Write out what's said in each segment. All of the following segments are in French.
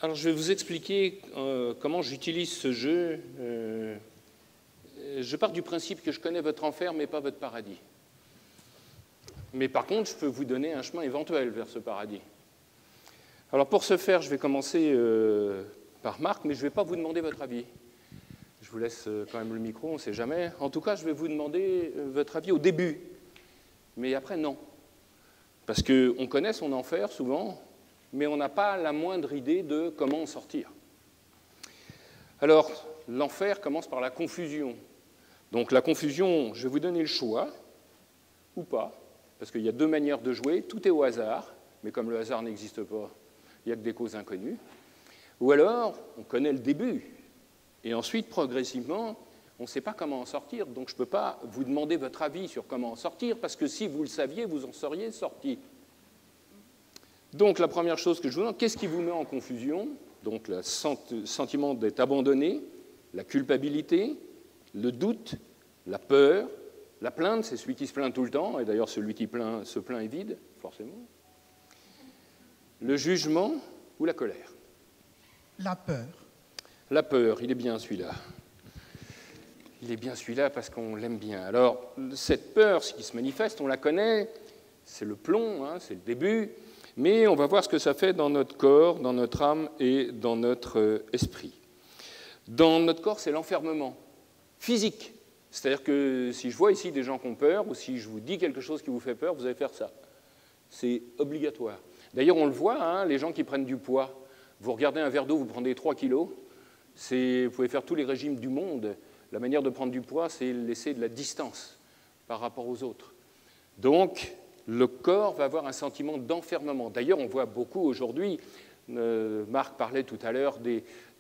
Alors, je vais vous expliquer comment j'utilise ce jeu. Je pars du principe que je connais votre enfer, mais pas votre paradis. Mais par contre, je peux vous donner un chemin éventuel vers ce paradis. Alors, pour ce faire, je vais commencer par Marc, mais je ne vais pas vous demander votre avis. Je vous laisse quand même le micro, on ne sait jamais. En tout cas, je vais vous demander votre avis au début, mais après, non. Parce qu'on connaît son enfer, souvent, mais on n'a pas la moindre idée de comment en sortir. Alors, l'enfer commence par la confusion. Donc, la confusion, je vais vous donner le choix, ou pas, parce qu'il y a deux manières de jouer. Tout est au hasard, mais comme le hasard n'existe pas, il n'y a que des causes inconnues. Ou alors, on connaît le début, et ensuite, progressivement, on ne sait pas comment en sortir. Donc, je ne peux pas vous demander votre avis sur comment en sortir, parce que si vous le saviez, vous en seriez sorti. Donc, la première chose que je vous demande, qu'est-ce qui vous met en confusion? Donc, le sentiment d'être abandonné, la culpabilité, le doute, la peur, la plainte, c'est celui qui se plaint tout le temps, et d'ailleurs, celui qui se plaint est vide, forcément. Le jugement ou la colère? La peur. La peur, il est bien celui-là. Il est bien celui-là parce qu'on l'aime bien. Alors, cette peur, ce qui se manifeste, on la connaît, c'est le plomb, hein, c'est le début, mais on va voir ce que ça fait dans notre corps, dans notre âme et dans notre esprit. Dans notre corps, c'est l'enfermement physique. C'est-à-dire que si je vois ici des gens qui ont peur, ou si je vous dis quelque chose qui vous fait peur, vous allez faire ça. C'est obligatoire. D'ailleurs, on le voit, hein, les gens qui prennent du poids. Vous regardez un verre d'eau, vous prenez 3 kilos. Vous pouvez faire tous les régimes du monde. La manière de prendre du poids, c'est laisser de la distance par rapport aux autres. Donc, le corps va avoir un sentiment d'enfermement. D'ailleurs, on voit beaucoup aujourd'hui, Marc parlait tout à l'heure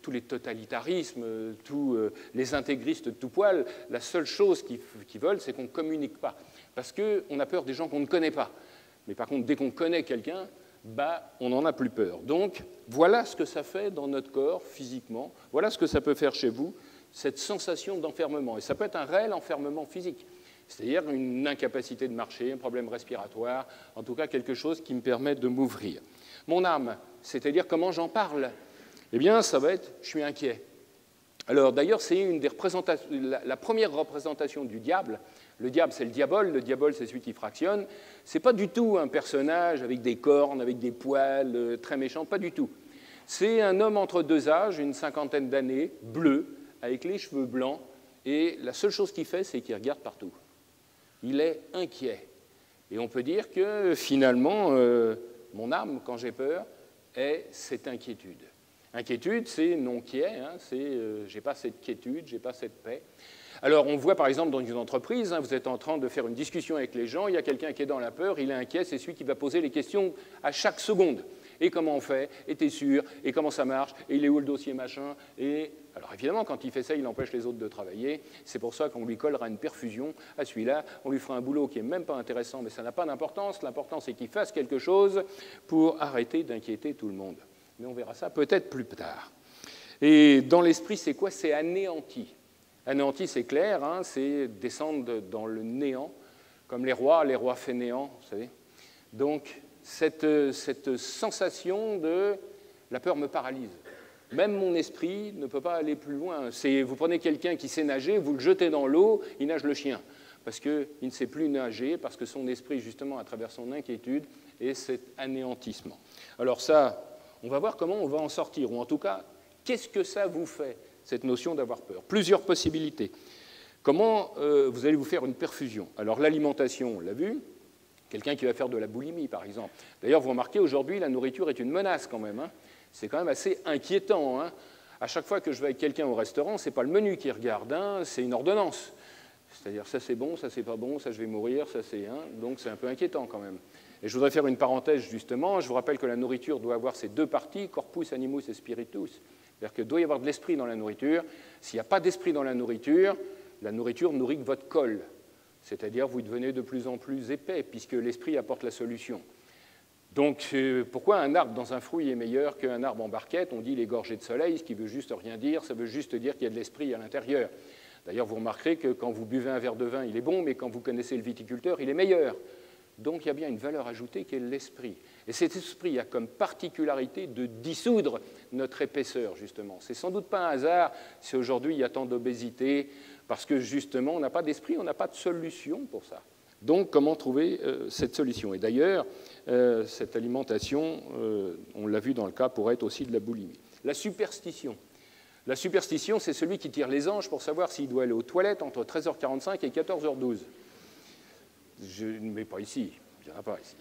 tous les totalitarismes, tous les intégristes de tout poil. La seule chose qu'ils veulent, c'est qu'on ne communique pas. Parce qu'on a peur des gens qu'on ne connaît pas. Mais par contre, dès qu'on connaît quelqu'un, on n'en a plus peur. Donc, voilà ce que ça fait dans notre corps, physiquement. Voilà ce que ça peut faire chez vous, cette sensation d'enfermement. Et ça peut être un réel enfermement physique. C'est-à-dire une incapacité de marcher, un problème respiratoire, en tout cas quelque chose qui me permet de m'ouvrir. Mon âme, c'est-à-dire comment j'en parle, eh bien, ça va être « je suis inquiet ». Alors, d'ailleurs, c'est une des représentations, la première représentation du diable. Le diable, c'est le diabole, c'est celui qui fractionne. Ce n'est pas du tout un personnage avec des cornes, avec des poils, très méchant, pas du tout. C'est un homme entre deux âges, une cinquantaine d'années, bleu, avec les cheveux blancs, et la seule chose qu'il fait, c'est qu'il regarde partout. Il est inquiet. Et on peut dire que, finalement, mon âme, quand j'ai peur, est cette inquiétude. Inquiétude, c'est non-quiet, hein, c'est j'ai pas cette quiétude, j'ai pas cette paix. Alors, on voit par exemple dans une entreprise, hein, vous êtes en train de faire une discussion avec les gens, il y a quelqu'un qui est dans la peur, il est inquiet, c'est celui qui va poser les questions à chaque seconde. Et comment on fait? Et t'es sûr? Et comment ça marche? Et il est où le dossier machin? Et alors évidemment, quand il fait ça, il empêche les autres de travailler. C'est pour ça qu'on lui collera une perfusion à celui-là. On lui fera un boulot qui n'est même pas intéressant, mais ça n'a pas d'importance. L'important, c'est qu'il fasse quelque chose pour arrêter d'inquiéter tout le monde. Mais on verra ça peut-être plus tard. Et dans l'esprit, c'est quoi? C'est anéanti. Anéanti, c'est clair, hein, c'est descendre dans le néant, comme les rois fainéants, vous savez. Donc, cette sensation de la peur me paralyse. Même mon esprit ne peut pas aller plus loin. Vous prenez quelqu'un qui sait nager, vous le jetez dans l'eau, il nage le chien. Parce qu'il ne sait plus nager, parce que son esprit, justement, à travers son inquiétude, est cet anéantissement. Alors ça, on va voir comment on va en sortir, ou en tout cas, qu'est-ce que ça vous fait, cette notion d'avoir peur? Plusieurs possibilités. Comment vous allez vous faire une perfusion? Alors l'alimentation, on l'a vu, quelqu'un qui va faire de la boulimie, par exemple. D'ailleurs, vous remarquez, aujourd'hui, la nourriture est une menace quand même. Hein. C'est quand même assez inquiétant. Hein. À chaque fois que je vais avec quelqu'un au restaurant, ce n'est pas le menu qui regarde, hein, c'est une ordonnance. C'est-à-dire, ça c'est bon, ça c'est pas bon, ça je vais mourir, ça c'est... Hein, donc c'est un peu inquiétant quand même. Et je voudrais faire une parenthèse justement. Je vous rappelle que la nourriture doit avoir ces deux parties, corpus, animus et spiritus. C'est-à-dire qu'il doit y avoir de l'esprit dans la nourriture. S'il n'y a pas d'esprit dans la nourriture nourrit que votre col. C'est-à-dire vous devenez de plus en plus épais, puisque l'esprit apporte la solution. Donc, pourquoi un arbre dans un fruit est meilleur qu'un arbre en barquette? On dit les gorgées de soleil, ce qui veut juste rien dire, ça veut juste dire qu'il y a de l'esprit à l'intérieur. D'ailleurs, vous remarquerez que quand vous buvez un verre de vin, il est bon, mais quand vous connaissez le viticulteur, il est meilleur. Donc il y a bien une valeur ajoutée qui est l'esprit. Et cet esprit a comme particularité de dissoudre notre épaisseur, justement. C'est sans doute pas un hasard si aujourd'hui il y a tant d'obésité, parce que justement on n'a pas d'esprit, on n'a pas de solution pour ça. Donc comment trouver cette solution? Et d'ailleurs, cette alimentation, on l'a vu dans le cas, pourrait être aussi de la boulimie. La superstition. La superstition, c'est celui qui tire les anges pour savoir s'il doit aller aux toilettes entre 13h45 et 14h12. Je ne mets pas ici, il n'y en a pas ici.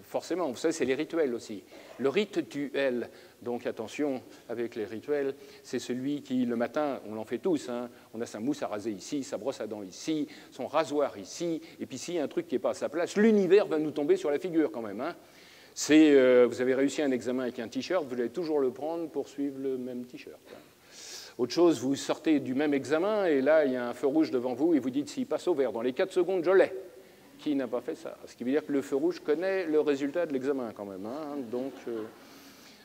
Forcément, vous savez, c'est les rituels aussi. Le rituel, donc attention avec les rituels, c'est celui qui, le matin, on l'en fait tous, hein, on a sa mousse à raser ici, sa brosse à dents ici, son rasoir ici, et puis s'il y a un truc qui n'est pas à sa place, l'univers va nous tomber sur la figure quand même. Hein. Vous avez réussi un examen avec un t-shirt, vous allez toujours le prendre pour suivre le même t-shirt. Autre chose, vous sortez du même examen, et là, il y a un feu rouge devant vous, et vous dites, s'il passe au vert, dans les 4 secondes, je l'ai. Qui n'a pas fait ça? Ce qui veut dire que le feu rouge connaît le résultat de l'examen quand même. Hein. Donc,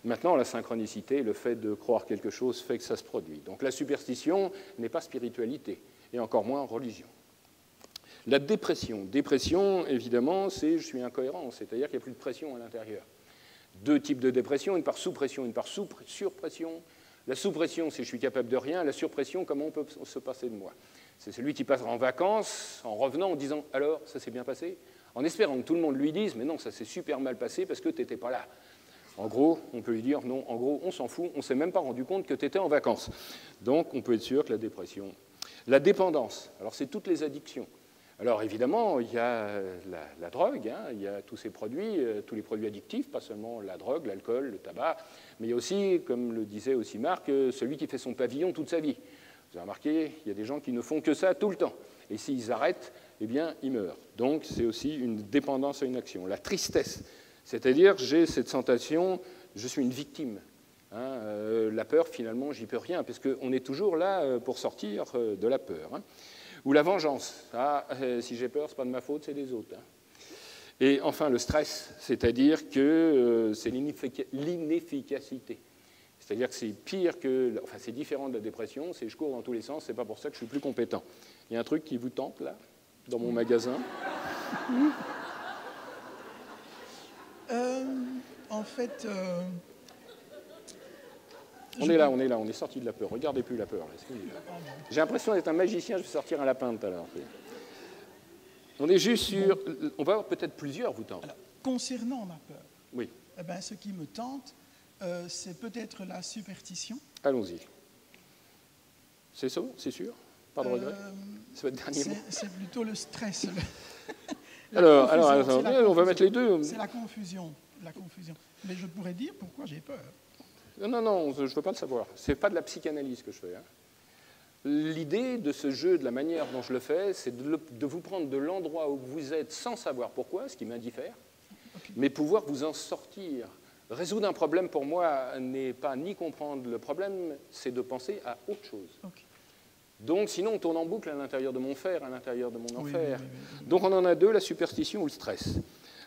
maintenant, la synchronicité, le fait de croire quelque chose fait que ça se produit. Donc la superstition n'est pas spiritualité, et encore moins religion. La dépression. Dépression, évidemment, c'est je suis incohérent, c'est-à-dire qu'il n'y a plus de pression à l'intérieur. 2 types de dépression, une par sous-pression, une par surpression. La sous-pression, c'est je suis capable de rien. La surpression, comment on peut se passer de moi? C'est celui qui passe en vacances en revenant en disant « Alors, ça s'est bien passé ?» en espérant que tout le monde lui dise « Mais non, ça s'est super mal passé parce que tu n'étais pas là. » En gros, on peut lui dire « Non, en gros, on s'en fout, on ne s'est même pas rendu compte que tu étais en vacances. » Donc, on peut être sûr que la dépression. La dépendance, alors c'est toutes les addictions. Alors évidemment, il y a la drogue, hein, il y a tous ces produits, tous les produits addictifs, pas seulement la drogue, l'alcool, le tabac, mais il y a aussi, comme le disait aussi Marc, celui qui fait son pavillon toute sa vie. Vous avez remarqué, il y a des gens qui ne font que ça tout le temps. Et s'ils arrêtent, eh bien, ils meurent. Donc c'est aussi une dépendance à une action. La tristesse, c'est-à-dire j'ai cette sensation, je suis une victime. Hein, la peur, finalement, j'y peux rien, parce qu'on est toujours là pour sortir de la peur. Hein. Ou la vengeance. Ah, si j'ai peur, ce n'est pas de ma faute, c'est des autres. Hein. Et enfin, le stress, c'est-à-dire que c'est l'inefficacité. C'est-à-dire que c'est pire que... Enfin, c'est différent de la dépression, c'est je cours dans tous les sens, c'est pas pour ça que je suis plus compétent. Il y a un truc qui vous tente, là, dans mon magasin? En fait... On est là, on est sorti de la peur. Regardez plus la peur. J'ai l'impression d'être un magicien, je vais sortir un lapin tout à l'heure. On est juste sur... On va avoir peut-être plusieurs vous tentent. Alors, concernant ma peur, oui. Eh ben, ce qui me tente, c'est peut-être la superstition. Allons-y. C'est ça, c'est sûr? Pas de regret? C'est votre dernier mot? C'est plutôt le stress. Alors, on va mettre les deux. C'est la confusion. Mais je pourrais dire pourquoi j'ai peur. Non, je ne veux pas le savoir. Ce n'est pas de la psychanalyse que je fais. Hein. L'idée de ce jeu, de la manière dont je le fais, c'est de vous prendre de l'endroit où vous êtes sans savoir pourquoi, ce qui m'indiffère, mais pouvoir vous en sortir. Résoudre un problème, pour moi, n'est pas ni comprendre le problème, c'est de penser à autre chose. Donc, sinon, on tourne en boucle à l'intérieur de mon fer, à l'intérieur de mon enfer. Oui. Donc, on en a deux, la superstition ou le stress.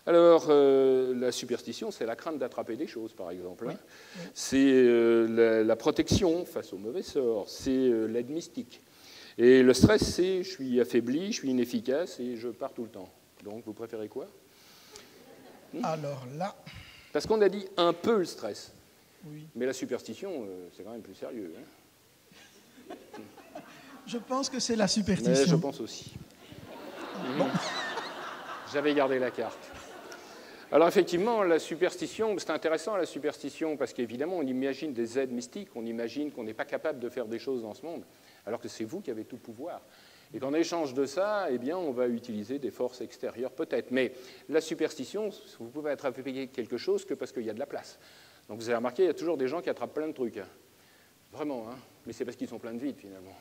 Alors, la superstition, c'est la crainte d'attraper des choses, par exemple. Oui. C'est la protection face au mauvais sort. C'est l'aide mystique. Et le stress, c'est je suis affaibli, je suis inefficace et je pars tout le temps. Donc, vous préférez quoi? Alors là... Parce qu'on a dit un peu le stress. Oui. Mais la superstition, c'est quand même plus sérieux. Hein. Je pense que c'est la superstition. Mais je pense aussi. Bon. J'avais gardé la carte. Alors effectivement, la superstition, c'est intéressant la superstition, parce qu'évidemment, on imagine des aides mystiques, on imagine qu'on n'est pas capable de faire des choses dans ce monde, alors que c'est vous qui avez tout pouvoir. Et qu'en échange de ça, eh bien, on va utiliser des forces extérieures peut-être. Mais la superstition, vous pouvez attraper quelque chose que parce qu'il y a de la place. Donc vous avez remarqué, il y a toujours des gens qui attrapent plein de trucs. Vraiment, hein. Mais c'est parce qu'ils sont pleins de vide finalement.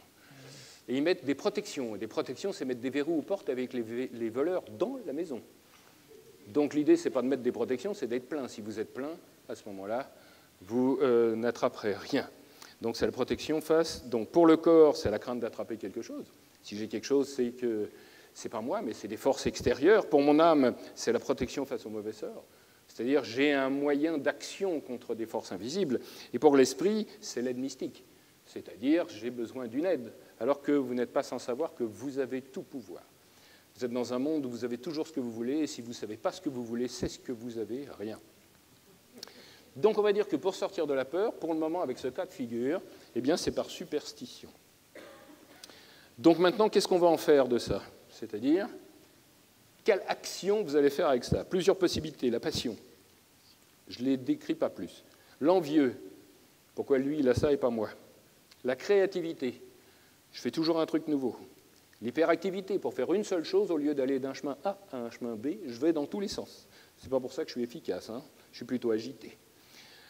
Et ils mettent des protections. Et des protections, c'est mettre des verrous aux portes avec les voleurs dans la maison. Donc l'idée, ce n'est pas de mettre des protections, c'est d'être plein. Si vous êtes plein, à ce moment-là, vous n'attraperez rien. Donc c'est la protection face. Donc pour le corps, c'est la crainte d'attraper quelque chose. Si j'ai quelque chose, c'est que ce n'est pas moi, mais c'est des forces extérieures. Pour mon âme, c'est la protection face au mauvais sort. C'est-à-dire j'ai un moyen d'action contre des forces invisibles. Et pour l'esprit, c'est l'aide mystique. C'est-à-dire j'ai besoin d'une aide, alors que vous n'êtes pas sans savoir que vous avez tout pouvoir. Vous êtes dans un monde où vous avez toujours ce que vous voulez, et si vous ne savez pas ce que vous voulez, c'est ce que vous avez, rien. Donc on va dire que pour sortir de la peur, pour le moment, avec ce cas de figure, eh bien c'est par superstition. Donc maintenant, qu'est-ce qu'on va en faire de ça? C'est-à-dire, quelle action vous allez faire avec ça? Plusieurs possibilités. La passion, je ne les décris pas plus. L'envieux, pourquoi lui il a ça et pas moi? La créativité, je fais toujours un truc nouveau. L'hyperactivité, pour faire une seule chose, au lieu d'aller d'un chemin A à un chemin B, je vais dans tous les sens. C'est pas pour ça que je suis efficace, hein. Je suis plutôt agité.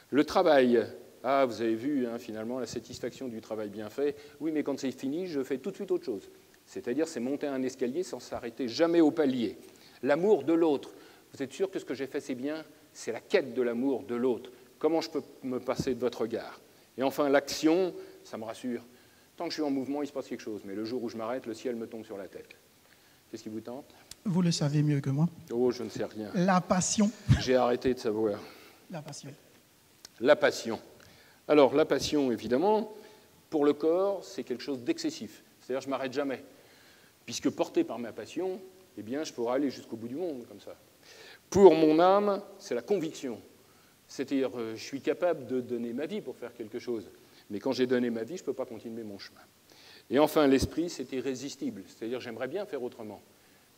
Le travail, ah, vous avez vu, hein, finalement, la satisfaction du travail bien fait. Oui, mais quand c'est fini, je fais tout de suite autre chose. C'est-à-dire, c'est monter un escalier sans s'arrêter jamais au palier. L'amour de l'autre. Vous êtes sûr que ce que j'ai fait, c'est bien? C'est la quête de l'amour de l'autre. Comment je peux me passer de votre regard? Et enfin, l'action, ça me rassure. Tant que je suis en mouvement, il se passe quelque chose. Mais le jour où je m'arrête, le ciel me tombe sur la tête. Qu'est-ce qui vous tente? Vous le savez mieux que moi. Oh, je ne sais rien. La passion. J'ai arrêté de savoir. La passion. La passion. Alors, la passion, évidemment, pour le corps, c'est quelque chose d'excessif. C'est-à-dire, je ne m'arrête jamais. Puisque porté par ma passion, eh bien, je pourrais aller jusqu'au bout du monde, comme ça. Pour mon âme, c'est la conviction. C'est-à-dire, je suis capable de donner ma vie pour faire quelque chose. Mais quand j'ai donné ma vie, je ne peux pas continuer mon chemin. Et enfin, l'esprit, c'est irrésistible. C'est-à-dire, j'aimerais bien faire autrement.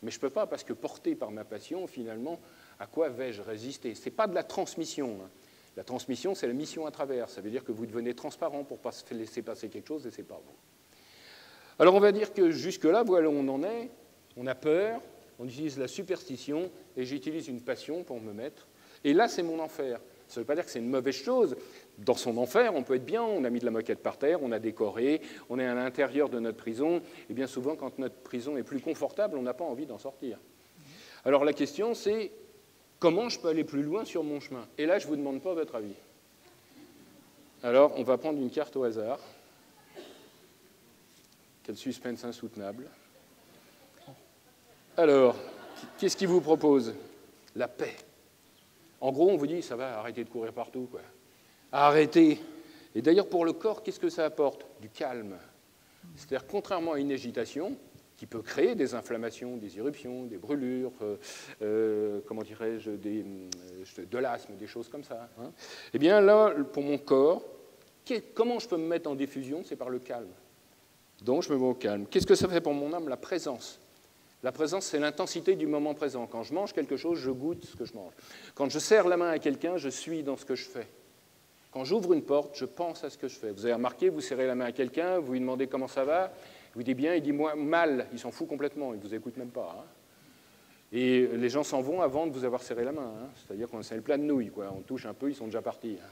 Mais je ne peux pas, parce que porté par ma passion, finalement, à quoi vais-je résister? Ce n'est pas de la transmission, hein. La transmission, c'est la mission à travers. Ça veut dire que vous devenez transparent pour ne pas se laisser passer quelque chose, et ce n'est pas vous. Alors, on va dire que jusque-là, voilà où on en est. On a peur, on utilise la superstition, et j'utilise une passion pour me mettre. Et là, c'est mon enfer. Ça ne veut pas dire que c'est une mauvaise chose. Dans son enfer, on peut être bien, on a mis de la moquette par terre, on a décoré, on est à l'intérieur de notre prison. Et bien souvent, quand notre prison est plus confortable, on n'a pas envie d'en sortir. Alors la question, c'est comment je peux aller plus loin sur mon chemin? Et là, je ne vous demande pas votre avis. Alors, on va prendre une carte au hasard. Quel suspense insoutenable. Alors, qu'est-ce qu'il vous propose? La paix. En gros, on vous dit, ça va, arrêtez de courir partout, quoi. Arrêtez. Et d'ailleurs, pour le corps, qu'est-ce que ça apporte? Du calme. C'est-à-dire, contrairement à une agitation, qui peut créer des inflammations, des éruptions, des brûlures, comment dirais-je, de l'asthme, des choses comme ça. Hein. Eh bien là, pour mon corps, comment je peux me mettre en diffusion? C'est par le calme. Donc je me mets au calme. Qu'est-ce que ça fait pour mon âme? La présence. La présence, c'est l'intensité du moment présent. Quand je mange quelque chose, je goûte ce que je mange. Quand je serre la main à quelqu'un, je suis dans ce que je fais. Quand j'ouvre une porte, je pense à ce que je fais. Vous avez remarqué, vous serrez la main à quelqu'un, vous lui demandez comment ça va, vous dites bien, il dit moi mal, il s'en fout complètement, il ne vous écoute même pas. Hein. Et les gens s'en vont avant de vous avoir serré la main. Hein. C'est-à-dire qu'on c'est le plat de nouilles, quoi. On touche un peu, ils sont déjà partis. Hein.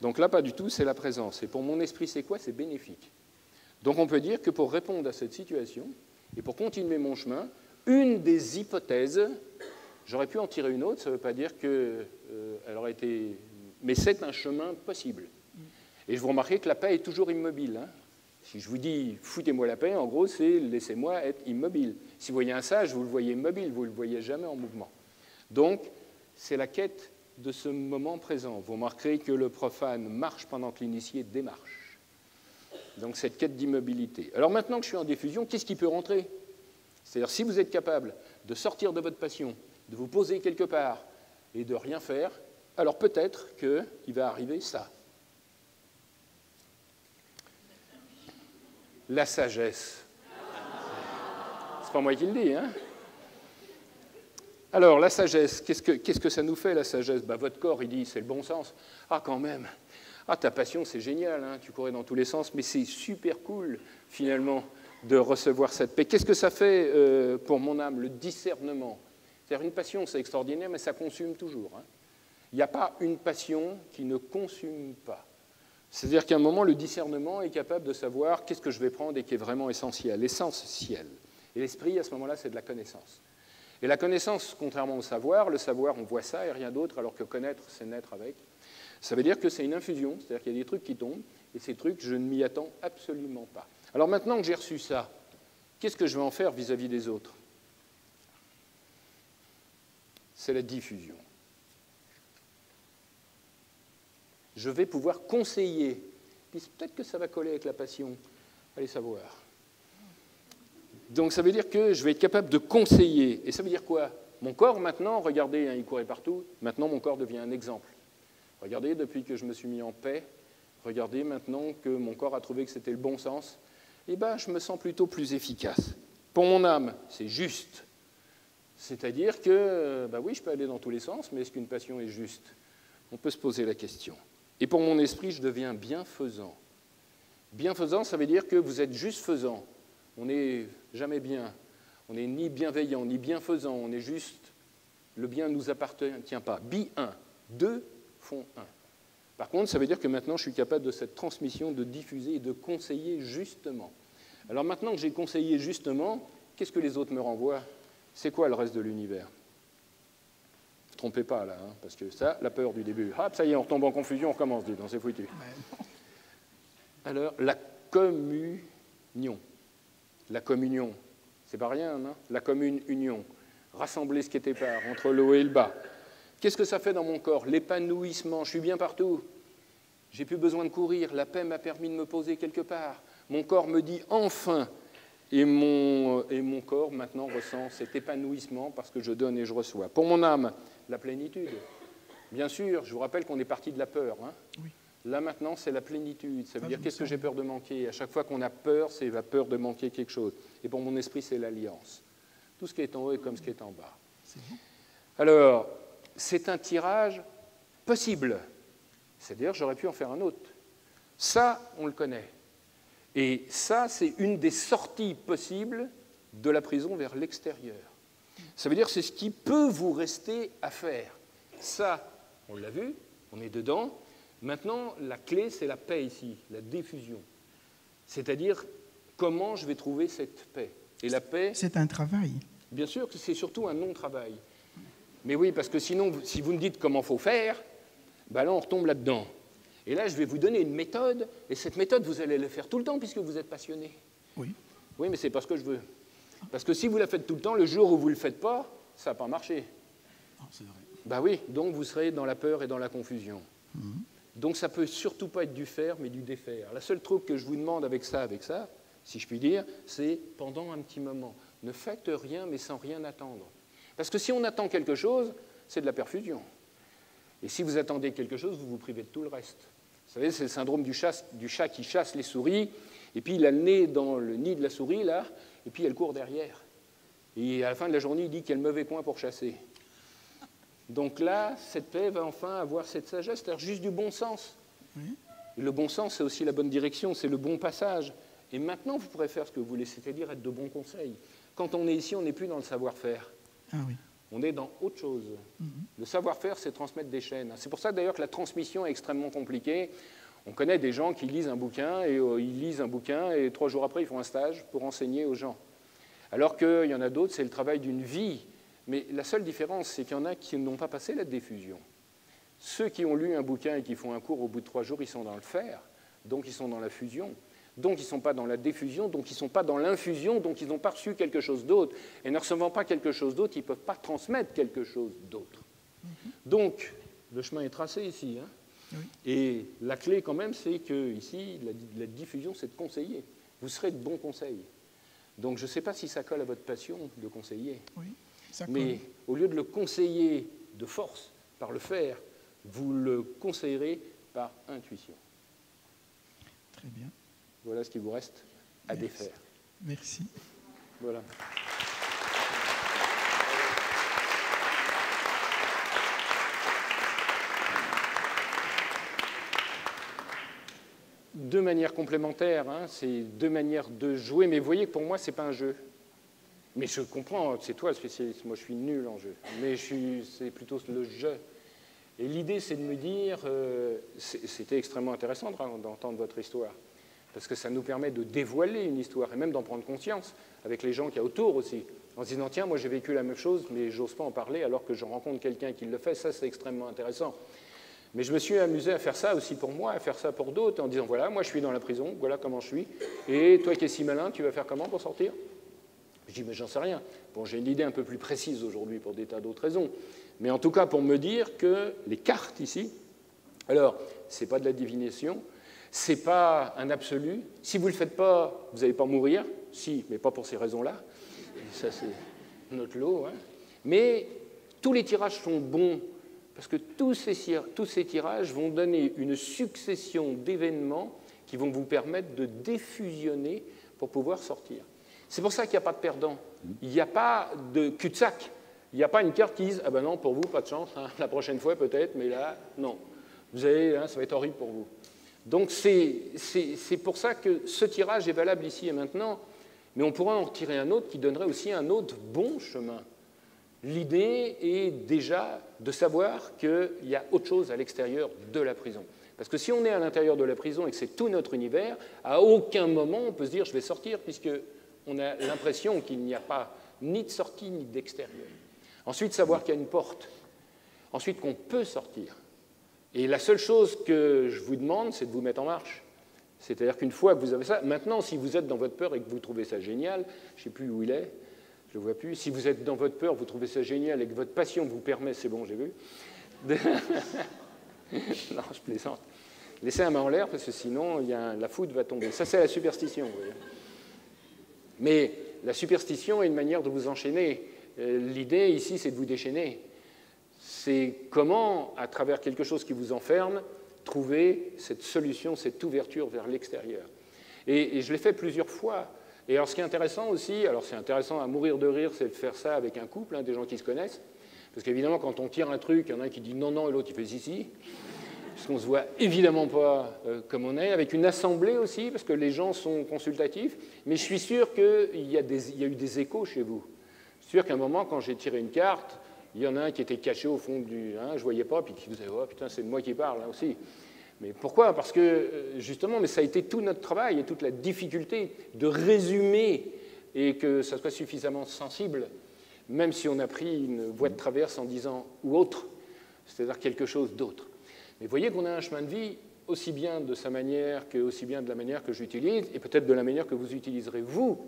Donc là, pas du tout, c'est la présence. Et pour mon esprit, c'est quoi? C'est bénéfique. Donc on peut dire que pour répondre à cette situation, et pour continuer mon chemin, une des hypothèses, j'aurais pu en tirer une autre, ça ne veut pas dire qu'elle aurait été... Mais c'est un chemin possible. Et je vous remarquez que la paix est toujours immobile. Hein. Si je vous dis « foutez-moi la paix », en gros, c'est « laissez-moi être immobile ». Si vous voyez un sage, vous le voyez immobile, vous ne le voyez jamais en mouvement. Donc, c'est la quête de ce moment présent. Vous remarquerez que le profane marche pendant que l'initié démarche. Donc, cette quête d'immobilité. Alors maintenant que je suis en diffusion, qu'est-ce qui peut rentrer? C'est-à-dire, si vous êtes capable de sortir de votre passion, de vous poser quelque part et de rien faire, alors peut-être qu'il va arriver ça. La sagesse. C'est pas moi qui le dis, hein? Alors, la sagesse, qu'est-ce que ça nous fait, la sagesse? Votre corps, il dit, c'est le bon sens. Ah, quand même. Ah, ta passion, c'est génial, hein, tu courais dans tous les sens, mais c'est super cool, finalement, de recevoir cette paix. Qu'est-ce que ça fait pour mon âme? Le discernement. C'est-à-dire, une passion, c'est extraordinaire, mais ça consume toujours. Hein. Il n'y a pas une passion qui ne consume pas. C'est-à-dire qu'à un moment, le discernement est capable de savoir qu'est-ce que je vais prendre et qui est vraiment essentiel, essentiel. Et l'esprit, à ce moment-là, c'est de la connaissance. Et la connaissance, contrairement au savoir, le savoir, on voit ça et rien d'autre, alors que connaître, c'est naître avec. Ça veut dire que c'est une infusion, c'est-à-dire qu'il y a des trucs qui tombent, et ces trucs, je ne m'y attends absolument pas. Alors maintenant que j'ai reçu ça, qu'est-ce que je vais en faire vis-à-vis des autres? C'est la diffusion. Je vais pouvoir conseiller. Puis peut-être que ça va coller avec la passion. Allez savoir. Donc ça veut dire que je vais être capable de conseiller. Et ça veut dire quoi? Mon corps maintenant, regardez, hein, il courait partout, maintenant mon corps devient un exemple. Regardez, depuis que je me suis mis en paix, regardez maintenant que mon corps a trouvé que c'était le bon sens, eh bien je me sens plutôt plus efficace. Pour mon âme, c'est juste. C'est-à-dire que, ben oui, je peux aller dans tous les sens, mais est-ce qu'une passion est juste? On peut se poser la question. Et pour mon esprit, je deviens bienfaisant. Bienfaisant, ça veut dire que vous êtes juste faisant. On n'est jamais bien. On n'est ni bienveillant, ni bienfaisant. On est juste, le bien ne nous appartient pas. Bi-un. Deux font un. Par contre, ça veut dire que maintenant, je suis capable de cette transmission, de diffuser et de conseiller justement. Alors maintenant que j'ai conseillé justement, qu'est-ce que les autres me renvoient? C'est quoi le reste de l'univers? Ne vous trompez pas là, hein, parce que ça, la peur du début. Hop, ça y est, on retombe en confusion, on recommence, dis donc, c'est foutu. Alors, la communion. La communion, c'est pas rien, non? La commune union. Rassembler ce qui était part, entre le haut et le bas. Qu'est-ce que ça fait dans mon corps? L'épanouissement, je suis bien partout. J'ai plus besoin de courir, la paix m'a permis de me poser quelque part. Mon corps me dit enfin, et mon corps maintenant ressent cet épanouissement parce que je donne et je reçois. Pour mon âme, la plénitude. Bien sûr, je vous rappelle qu'on est parti de la peur. Hein. Oui. Là maintenant, c'est la plénitude. Ça veut dire qu'est-ce que j'ai peur de manquer? À chaque fois qu'on a peur, c'est la peur de manquer quelque chose. Et pour mon esprit, c'est l'alliance. Tout ce qui est en haut est comme ce qui est en bas. Bon. Alors, c'est un tirage possible. C'est-à-dire, j'aurais pu en faire un autre. Ça, on le connaît. Et ça, c'est une des sorties possibles de la prison vers l'extérieur. Ça veut dire que c'est ce qui peut vous rester à faire. Ça, on l'a vu, on est dedans. Maintenant, la clé, c'est la paix ici, la diffusion. C'est-à-dire, comment je vais trouver cette paix? Et la paix... C'est un travail. Bien sûr que c'est surtout un non-travail. Mais oui, parce que sinon, si vous me dites comment il faut faire, ben là, on retombe là-dedans. Et là, je vais vous donner une méthode, et cette méthode, vous allez la faire tout le temps puisque vous êtes passionné. Oui. Oui, mais c'est parce que je veux. Parce que si vous la faites tout le temps, le jour où vous ne le faites pas, ça ne va pas marcher. Oh, c'est vrai. Ben oui, donc vous serez dans la peur et dans la confusion. Donc ça ne peut surtout pas être du faire, mais du défaire. La seule truc que je vous demande avec ça, si je puis dire, c'est pendant un petit moment. Ne faites rien, mais sans rien attendre. Parce que si on attend quelque chose, c'est de la perfusion. Et si vous attendez quelque chose, vous vous privez de tout le reste. Vous savez, c'est le syndrome du chat qui chasse les souris, et puis il a le nez dans le nid de la souris, là, et puis elle court derrière. Et à la fin de la journée, il dit quel mauvais coin pour chasser. Donc là, cette paix va enfin avoir cette sagesse, c'est-à-dire juste du bon sens. Oui. Et le bon sens, c'est aussi la bonne direction, c'est le bon passage. Et maintenant, vous pourrez faire ce que vous voulez, c'est-à-dire être de bons conseils. Quand on est ici, on n'est plus dans le savoir-faire. Ah oui. On est dans autre chose. Le savoir-faire, c'est transmettre des chaînes. C'est pour ça d'ailleurs que la transmission est extrêmement compliquée. On connaît des gens qui lisent un bouquin, et 3 jours après, ils font un stage pour enseigner aux gens. Alors qu'il y en a d'autres, c'est le travail d'une vie. Mais la seule différence, c'est qu'il y en a qui n'ont pas passé la diffusion. Ceux qui ont lu un bouquin et qui font un cours, au bout de 3 jours, ils sont dans le faire, donc ils sont dans la fusion. Donc ils ne sont pas dans la diffusion, donc ils ne sont pas dans l'infusion, donc ils n'ont pas reçu quelque chose d'autre. Et ne recevant pas quelque chose d'autre, ils ne peuvent pas transmettre quelque chose d'autre. Donc, le chemin est tracé ici. Hein. Oui. Et la clé, quand même, c'est que ici, la diffusion, c'est de conseiller. Vous serez de bons conseils. Donc, je ne sais pas si ça colle à votre passion de conseiller. Oui, ça colle. Mais au lieu de le conseiller de force, par le faire, vous le conseillerez par intuition. Très bien. Voilà ce qui vous reste à défaire. Merci. Voilà. Deux manières complémentaires, hein, c'est 2 manières de jouer, mais vous voyez que pour moi, ce n'est pas un jeu. Mais je comprends, c'est toi le spécialiste, moi je suis nul en jeu, mais c'est plutôt le jeu. Et l'idée, c'est de me dire, c'était extrêmement intéressant d'entendre votre histoire. Parce que ça nous permet de dévoiler une histoire et même d'en prendre conscience avec les gens qu'il y a autour aussi. En se disant, tiens, moi j'ai vécu la même chose, mais j'ose pas en parler alors que je rencontre quelqu'un qui le fait. Ça, c'est extrêmement intéressant. Mais je me suis amusé à faire ça aussi pour moi, à faire ça pour d'autres, en disant, voilà, moi je suis dans la prison, voilà comment je suis. Et toi qui es si malin, tu vas faire comment pour sortir? Je dis, mais j'en sais rien. Bon, j'ai une idée un peu plus précise aujourd'hui pour des tas d'autres raisons. Mais en tout cas, pour me dire que les cartes ici, alors, ce n'est pas de la divination, ce n'est pas un absolu. Si vous ne le faites pas, vous n'allez pas mourir. Si, mais pas pour ces raisons-là. ça c'est notre lot. Hein. Mais tous les tirages sont bons, parce que tous ces tirages vont donner une succession d'événements qui vont vous permettre de défusionner pour pouvoir sortir. C'est pour ça qu'il n'y a pas de perdant. Il n'y a pas de cul-de-sac. Il n'y a pas une carte qui dise « Ah ben non, pour vous, pas de chance, hein, la prochaine fois peut-être, mais là, non. Vous allez, hein, ça va être horrible pour vous. » Donc c'est pour ça que ce tirage est valable ici et maintenant, mais on pourrait en retirer un autre qui donnerait aussi un autre bon chemin. L'idée est déjà de savoir qu'il y a autre chose à l'extérieur de la prison. Parce que si on est à l'intérieur de la prison et que c'est tout notre univers, à aucun moment on peut se dire « je vais sortir » puisqu'on a l'impression qu'il n'y a pas ni de sortie ni d'extérieur. Ensuite, savoir qu'il y a une porte. Ensuite, qu'on peut sortir. Et la seule chose que je vous demande, c'est de vous mettre en marche. C'est-à-dire qu'une fois que vous avez ça, maintenant, si vous êtes dans votre peur et que vous trouvez ça génial, je ne sais plus où il est, je ne le vois plus, si vous êtes dans votre peur, vous trouvez ça génial et que votre passion vous permet, c'est bon, j'ai vu. Non, je plaisante. Laissez la main en l'air parce que sinon, la foudre va tomber. Ça, c'est la superstition. Vous voyez. Mais la superstition est une manière de vous enchaîner. L'idée ici, c'est de vous déchaîner. C'est comment, à travers quelque chose qui vous enferme, trouver cette solution, cette ouverture vers l'extérieur. Et je l'ai fait plusieurs fois. Et alors, ce qui est intéressant aussi, alors c'est intéressant à mourir de rire, c'est de faire ça avec un couple, hein, des gens qui se connaissent. Parce qu'évidemment, quand on tire un truc, il y en a un qui dit non, non, et l'autre, il fait si, si. Parce qu'on ne se voit évidemment pas comme on est, avec une assemblée aussi, parce que les gens sont consultatifs. Mais je suis sûr qu'il y a eu des échos chez vous. Je suis sûr qu'à un moment, quand j'ai tiré une carte, il y en a un qui était caché au fond du... Hein, je ne voyais pas, puis qui faisait « Oh putain, c'est de moi qui parle, là aussi ». Mais pourquoi? Parce que, justement, mais ça a été tout notre travail et toute la difficulté de résumer et que ça soit suffisamment sensible, même si on a pris une voie de traverse en disant « ou autre », c'est-à-dire quelque chose d'autre. Mais vous voyez qu'on a un chemin de vie aussi bien de sa manière que aussi bien de la manière que j'utilise, et peut-être de la manière que vous utiliserez vous,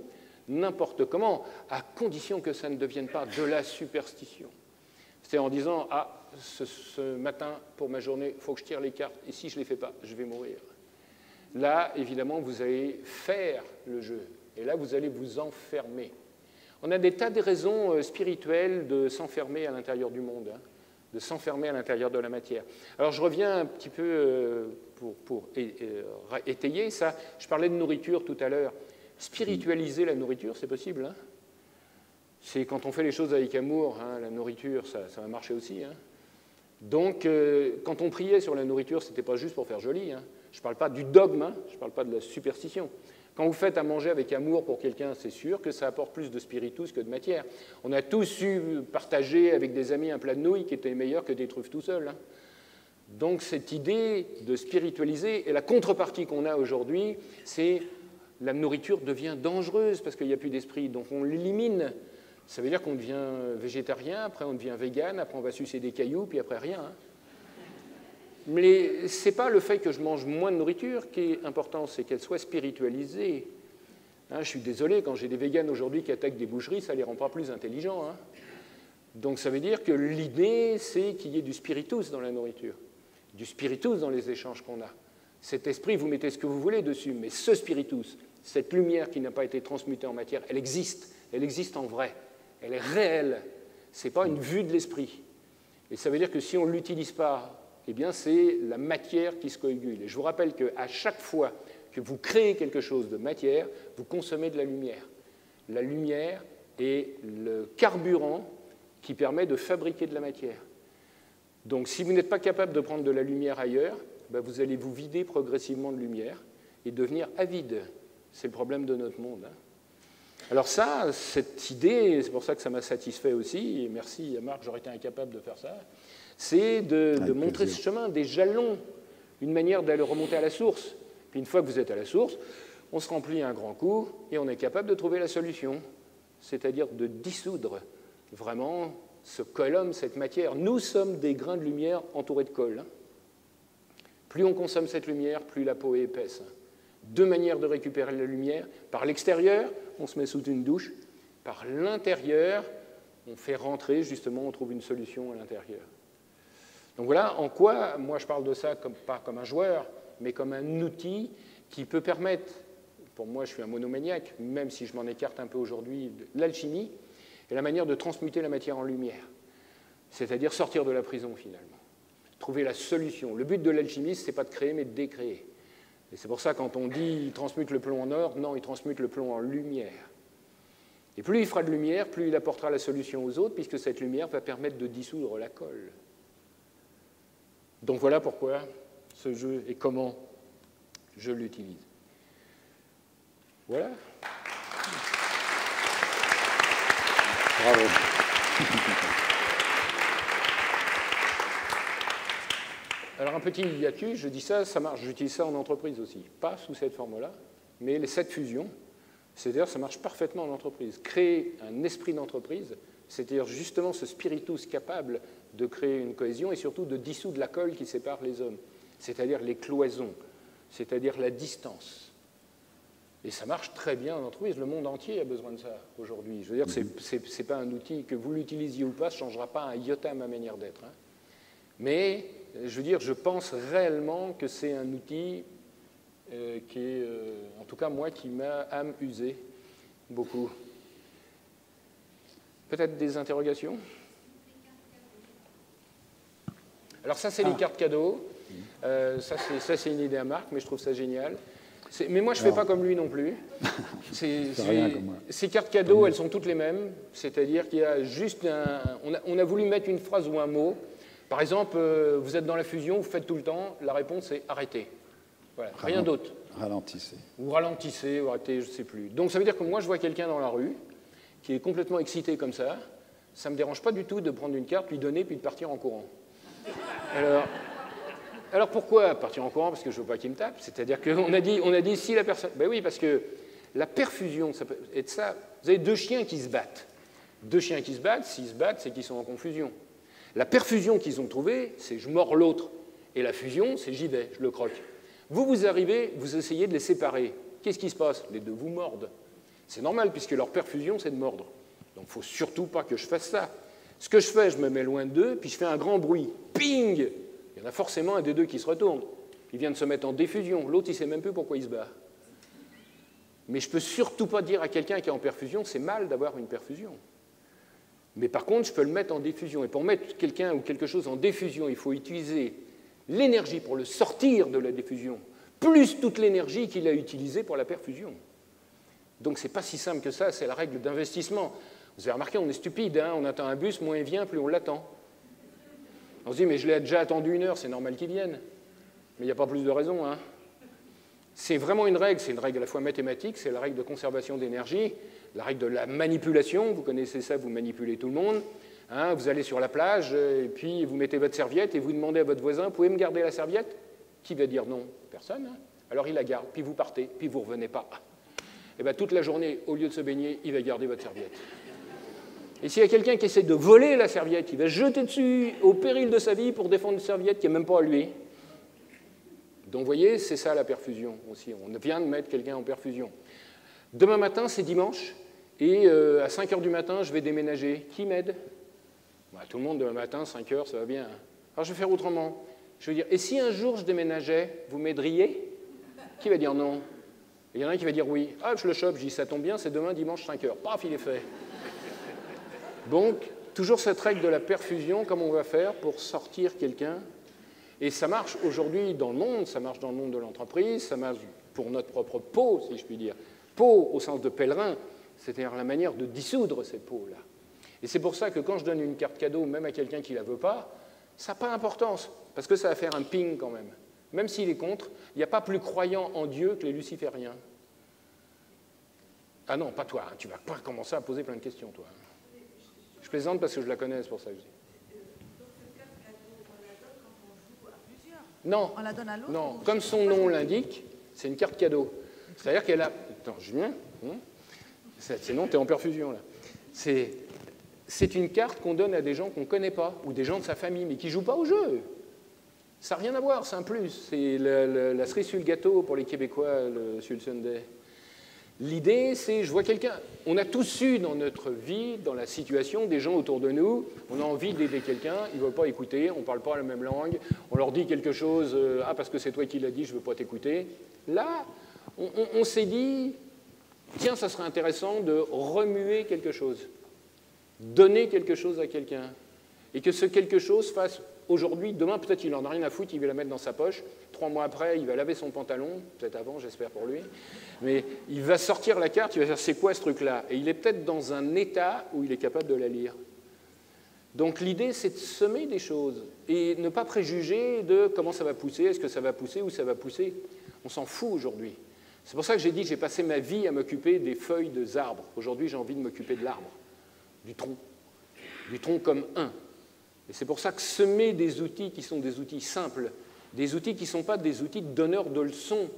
n'importe comment, à condition que ça ne devienne pas de la superstition. C'est en disant « Ah, ce matin, pour ma journée, il faut que je tire les cartes, et si je ne les fais pas, je vais mourir. » Là, évidemment, vous allez faire le jeu, et là, vous allez vous enfermer. On a des tas de raisons spirituelles de s'enfermer à l'intérieur du monde, hein, de s'enfermer à l'intérieur de la matière. Alors, je reviens un petit peu pour étayer ça. Je parlais de nourriture tout à l'heure. Spiritualiser la nourriture, c'est possible, hein. C'est quand on fait les choses avec amour, hein, la nourriture, ça va marcher aussi. Hein. Donc, quand on priait sur la nourriture, ce n'était pas juste pour faire joli. Hein. Je ne parle pas du dogme, hein, je ne parle pas de la superstition. Quand vous faites à manger avec amour pour quelqu'un, c'est sûr que ça apporte plus de spiritus que de matière. On a tous eu partager avec des amis un plat de nouilles qui était meilleur que des truffes tout seul. Hein. Donc, cette idée de spiritualiser, et la contrepartie qu'on a aujourd'hui, c'est la nourriture devient dangereuse parce qu'il n'y a plus d'esprit, donc on l'élimine. Ça veut dire qu'on devient végétarien, après on devient vegan, après on va sucer des cailloux, puis après rien. Hein. Mais ce n'est pas le fait que je mange moins de nourriture qui est important, c'est qu'elle soit spiritualisée. Hein, je suis désolé, quand j'ai des végans aujourd'hui qui attaquent des boucheries, ça ne les rend pas plus intelligents. Hein. Donc ça veut dire que l'idée, c'est qu'il y ait du spiritus dans la nourriture, du spiritus dans les échanges qu'on a. Cet esprit, vous mettez ce que vous voulez dessus, mais ce spiritus, cette lumière qui n'a pas été transmutée en matière, elle existe en vrai. Elle est réelle, ce n'est pas une vue de l'esprit. Et ça veut dire que si on ne l'utilise pas, eh bien c'est la matière qui se coagule. Et je vous rappelle qu'à chaque fois que vous créez quelque chose de matière, vous consommez de la lumière. La lumière est le carburant qui permet de fabriquer de la matière. Donc si vous n'êtes pas capable de prendre de la lumière ailleurs, ben, vous allez vous vider progressivement de lumière et devenir avide. C'est le problème de notre monde. Hein. Alors ça, cette idée, c'est pour ça que ça m'a satisfait aussi, et merci à Marc, j'aurais été incapable de faire ça, c'est de montrer ce chemin, des jalons, une manière d'aller remonter à la source. Puis une fois que vous êtes à la source, on se remplit un grand coup et on est capable de trouver la solution, c'est-à-dire de dissoudre vraiment ce colum, cette matière. Nous sommes des grains de lumière entourés de colle. Plus on consomme cette lumière, plus la peau est épaisse. Deux manières de récupérer la lumière. Par l'extérieur, on se met sous une douche. Par l'intérieur, on fait rentrer, justement, on trouve une solution à l'intérieur. Donc voilà en quoi, moi je parle de ça pas comme un joueur, mais comme un outil qui peut permettre, pour moi je suis un monomaniaque, même si je m'en écarte un peu aujourd'hui, l'alchimie est la manière de transmuter la matière en lumière, c'est-à-dire sortir de la prison finalement, trouver la solution. Le but de l'alchimiste, ce n'est pas de créer, mais de décréer. Et c'est pour ça quand on dit il transmute le plomb en or, non, il transmute le plomb en lumière. Et plus il fera de lumière, plus il apportera la solution aux autres, puisque cette lumière va permettre de dissoudre la colle. Donc voilà pourquoi ce jeu et comment je l'utilise. Voilà. Bravo. Alors un petit hiatus, je dis ça, ça marche, j'utilise ça en entreprise aussi. Pas sous cette forme-là, mais les 7 fusions, c'est-à-dire ça marche parfaitement en entreprise. Créer un esprit d'entreprise, c'est-à-dire justement ce spiritus capable de créer une cohésion et surtout de dissoudre la colle qui sépare les hommes, c'est-à-dire les cloisons, c'est-à-dire la distance. Et ça marche très bien en entreprise. Le monde entier a besoin de ça aujourd'hui. Je veux dire, ce n'est pas un outil que vous l'utilisiez ou pas, ça ne changera pas un iota à ma manière d'être. Hein. Mais, je veux dire, je pense réellement que c'est un outil qui est, en tout cas moi, qui m'a amusé beaucoup. Peut-être des interrogations? Alors ça, c'est les cartes cadeaux. Ça, c'est une idée à Marc, mais je trouve ça génial. Mais moi, je ne fais pas comme lui non plus. Rien comme moi. Ces cartes cadeaux, elles sont toutes les mêmes. C'est-à-dire qu'il y a juste on a voulu mettre une phrase ou un mot. Par exemple, vous êtes dans la fusion, vous faites tout le temps. La réponse est arrêtez. Voilà, rien d'autre. Ralentissez. Ou ralentissez, ou arrêtez, je ne sais plus. Donc ça veut dire que moi, je vois quelqu'un dans la rue qui est complètement excité comme ça. Ça ne me dérange pas du tout de prendre une carte, lui donner, puis de partir en courant. Alors pourquoi partir en courant? Parce que je ne veux pas qu'il me tape. C'est-à-dire qu'on a dit si la personne... Ben oui, parce que la perfusion, ça peut être ça. Vous avez 2 chiens qui se battent. 2 chiens qui se battent, s'ils se battent, c'est qu'ils sont en confusion. La perfusion qu'ils ont trouvée, c'est je mords l'autre. Et la fusion, c'est j'y vais, je le croque. Vous arrivez, vous essayez de les séparer. Qu'est-ce qui se passe? Les 2 vous mordent. C'est normal, puisque leur perfusion, c'est de mordre. Donc il ne faut surtout pas que je fasse ça. Ce que je fais, je me mets loin d'eux, puis je fais un grand bruit. Ping! Il y en a forcément un des 2 qui se retourne. Il vient de se mettre en diffusion. L'autre, il ne sait même plus pourquoi il se bat. Mais je ne peux surtout pas dire à quelqu'un qui est en perfusion, c'est mal d'avoir une perfusion. Mais par contre, je peux le mettre en diffusion. Et pour mettre quelqu'un ou quelque chose en diffusion, il faut utiliser l'énergie pour le sortir de la diffusion, plus toute l'énergie qu'il a utilisée pour la perfusion. Donc ce n'est pas si simple que ça, c'est la règle d'investissement. Vous avez remarqué, on est stupide, hein, on attend un bus, moins il vient, plus on l'attend. On se dit, mais je l'ai déjà attendu 1 heure, c'est normal qu'il vienne. Mais il n'y a pas plus de raison. Hein. C'est vraiment une règle, c'est une règle à la fois mathématique, c'est la règle de conservation d'énergie, la règle de la manipulation, vous connaissez ça, vous manipulez tout le monde. Hein, vous allez sur la plage, et puis vous mettez votre serviette, et vous demandez à votre voisin, pouvez me garder la serviette? Qui va dire non? Personne. Hein. Alors il la garde, puis vous partez, puis vous ne revenez pas. Et bien toute la journée, au lieu de se baigner, il va garder votre serviette. Et s'il y a quelqu'un qui essaie de voler la serviette, il va se jeter dessus au péril de sa vie pour défendre une serviette qui n'est même pas à lui. Donc vous voyez, c'est ça la perfusion aussi. On vient de mettre quelqu'un en perfusion. Demain matin, c'est dimanche, et à 5 h du matin, je vais déménager. Qui m'aide? Tout le monde, demain matin, 5 h, ça va bien. Alors je vais faire autrement. Je vais dire, et si un jour je déménageais, vous m'aideriez? Qui va dire non? Il y en a un qui va dire oui. Ah, je le chope, je dis, ça tombe bien, c'est demain, dimanche, 5 h. Paf, il est fait. Donc, toujours cette règle de la perfusion, comment on va faire pour sortir quelqu'un. Et ça marche aujourd'hui dans le monde, ça marche dans le monde de l'entreprise, ça marche pour notre propre peau, si je puis dire. Peau au sens de pèlerin, c'est-à-dire la manière de dissoudre cette peau-là. Et c'est pour ça que quand je donne une carte cadeau, même à quelqu'un qui ne la veut pas, ça n'a pas d'importance, parce que ça va faire un ping quand même. Même s'il est contre, il n'y a pas plus croyant en Dieu que les lucifériens. Ah non, pas toi, hein, tu ne vas pas commencer à poser plein de questions, toi. Je plaisante parce que je la connais, c'est pour ça que je dis. Non, on la donne à l'autre, non. Comme son nom l'indique, c'est une carte cadeau. C'est-à-dire qu'elle a... Attends, Julien, sinon tu es en perfusion, là. C'est une carte qu'on donne à des gens qu'on ne connaît pas, ou des gens de sa famille, mais qui ne jouent pas au jeu. Ça n'a rien à voir, c'est un plus. C'est la cerise sur le gâteau pour les Québécois, sur le Sunday. L'idée, c'est, je vois quelqu'un, on a tous eu dans notre vie, dans la situation, des gens autour de nous, on a envie d'aider quelqu'un, ils ne veulent pas écouter, on ne parle pas la même langue, on leur dit quelque chose, ah parce que c'est toi qui l'as dit, je ne veux pas t'écouter. Là, On s'est dit, tiens, ça serait intéressant de remuer quelque chose, donner quelque chose à quelqu'un, et que ce quelque chose fasse aujourd'hui, demain, peut-être il n'en a rien à foutre, il va la mettre dans sa poche, 3 mois après, il va laver son pantalon, peut-être avant, j'espère pour lui, mais il va sortir la carte, il va dire, c'est quoi ce truc-là? Et il est peut-être dans un état où il est capable de la lire. Donc l'idée, c'est de semer des choses, et ne pas préjuger de comment ça va pousser, est-ce que ça va pousser ou ça va pousser. On s'en fout aujourd'hui. C'est pour ça que j'ai dit que j'ai passé ma vie à m'occuper des feuilles des arbres. Aujourd'hui, j'ai envie de m'occuper de l'arbre, du tronc comme un. Et c'est pour ça que semer des outils qui sont des outils simples, des outils qui ne sont pas des outils de donneurs de leçons,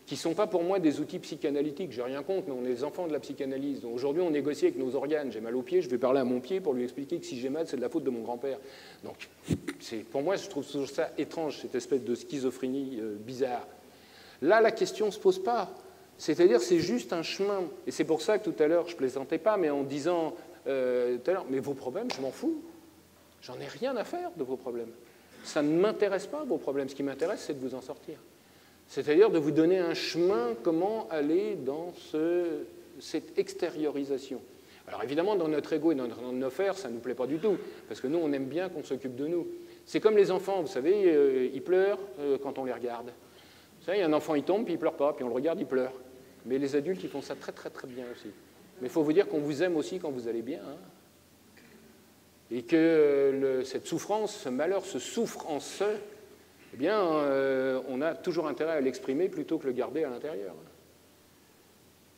qui ne sont pas pour moi des outils psychanalytiques. Je n'ai rien contre, mais on est les enfants de la psychanalyse. Aujourd'hui, on négocie avec nos organes. J'ai mal au pied, je vais parler à mon pied pour lui expliquer que si j'ai mal, c'est de la faute de mon grand-père. Donc, pour moi, je trouve toujours ça étrange, cette espèce de schizophrénie bizarre. Là, la question ne se pose pas. C'est-à-dire, c'est juste un chemin. Et c'est pour ça que tout à l'heure, je ne plaisantais pas, mais en disant tout à l'heure, mais vos problèmes, je m'en fous. J'en ai rien à faire de vos problèmes. Ça ne m'intéresse pas, vos problèmes. Ce qui m'intéresse, c'est de vous en sortir. C'est-à-dire de vous donner un chemin, comment aller dans cette extériorisation. Alors évidemment, dans notre ego et dans nos faire, ça ne nous plaît pas du tout, parce que nous, on aime bien qu'on s'occupe de nous. C'est comme les enfants, vous savez, ils pleurent quand on les regarde. Vous savez, un enfant, il tombe, puis il ne pleure pas, puis on le regarde, il pleure. Mais les adultes, ils font ça très, très, très bien aussi. Mais il faut vous dire qu'on vous aime aussi quand vous allez bien. Hein. Et que cette souffrance, ce malheur, ce souffrance, eh bien, on a toujours intérêt à l'exprimer plutôt que le garder à l'intérieur.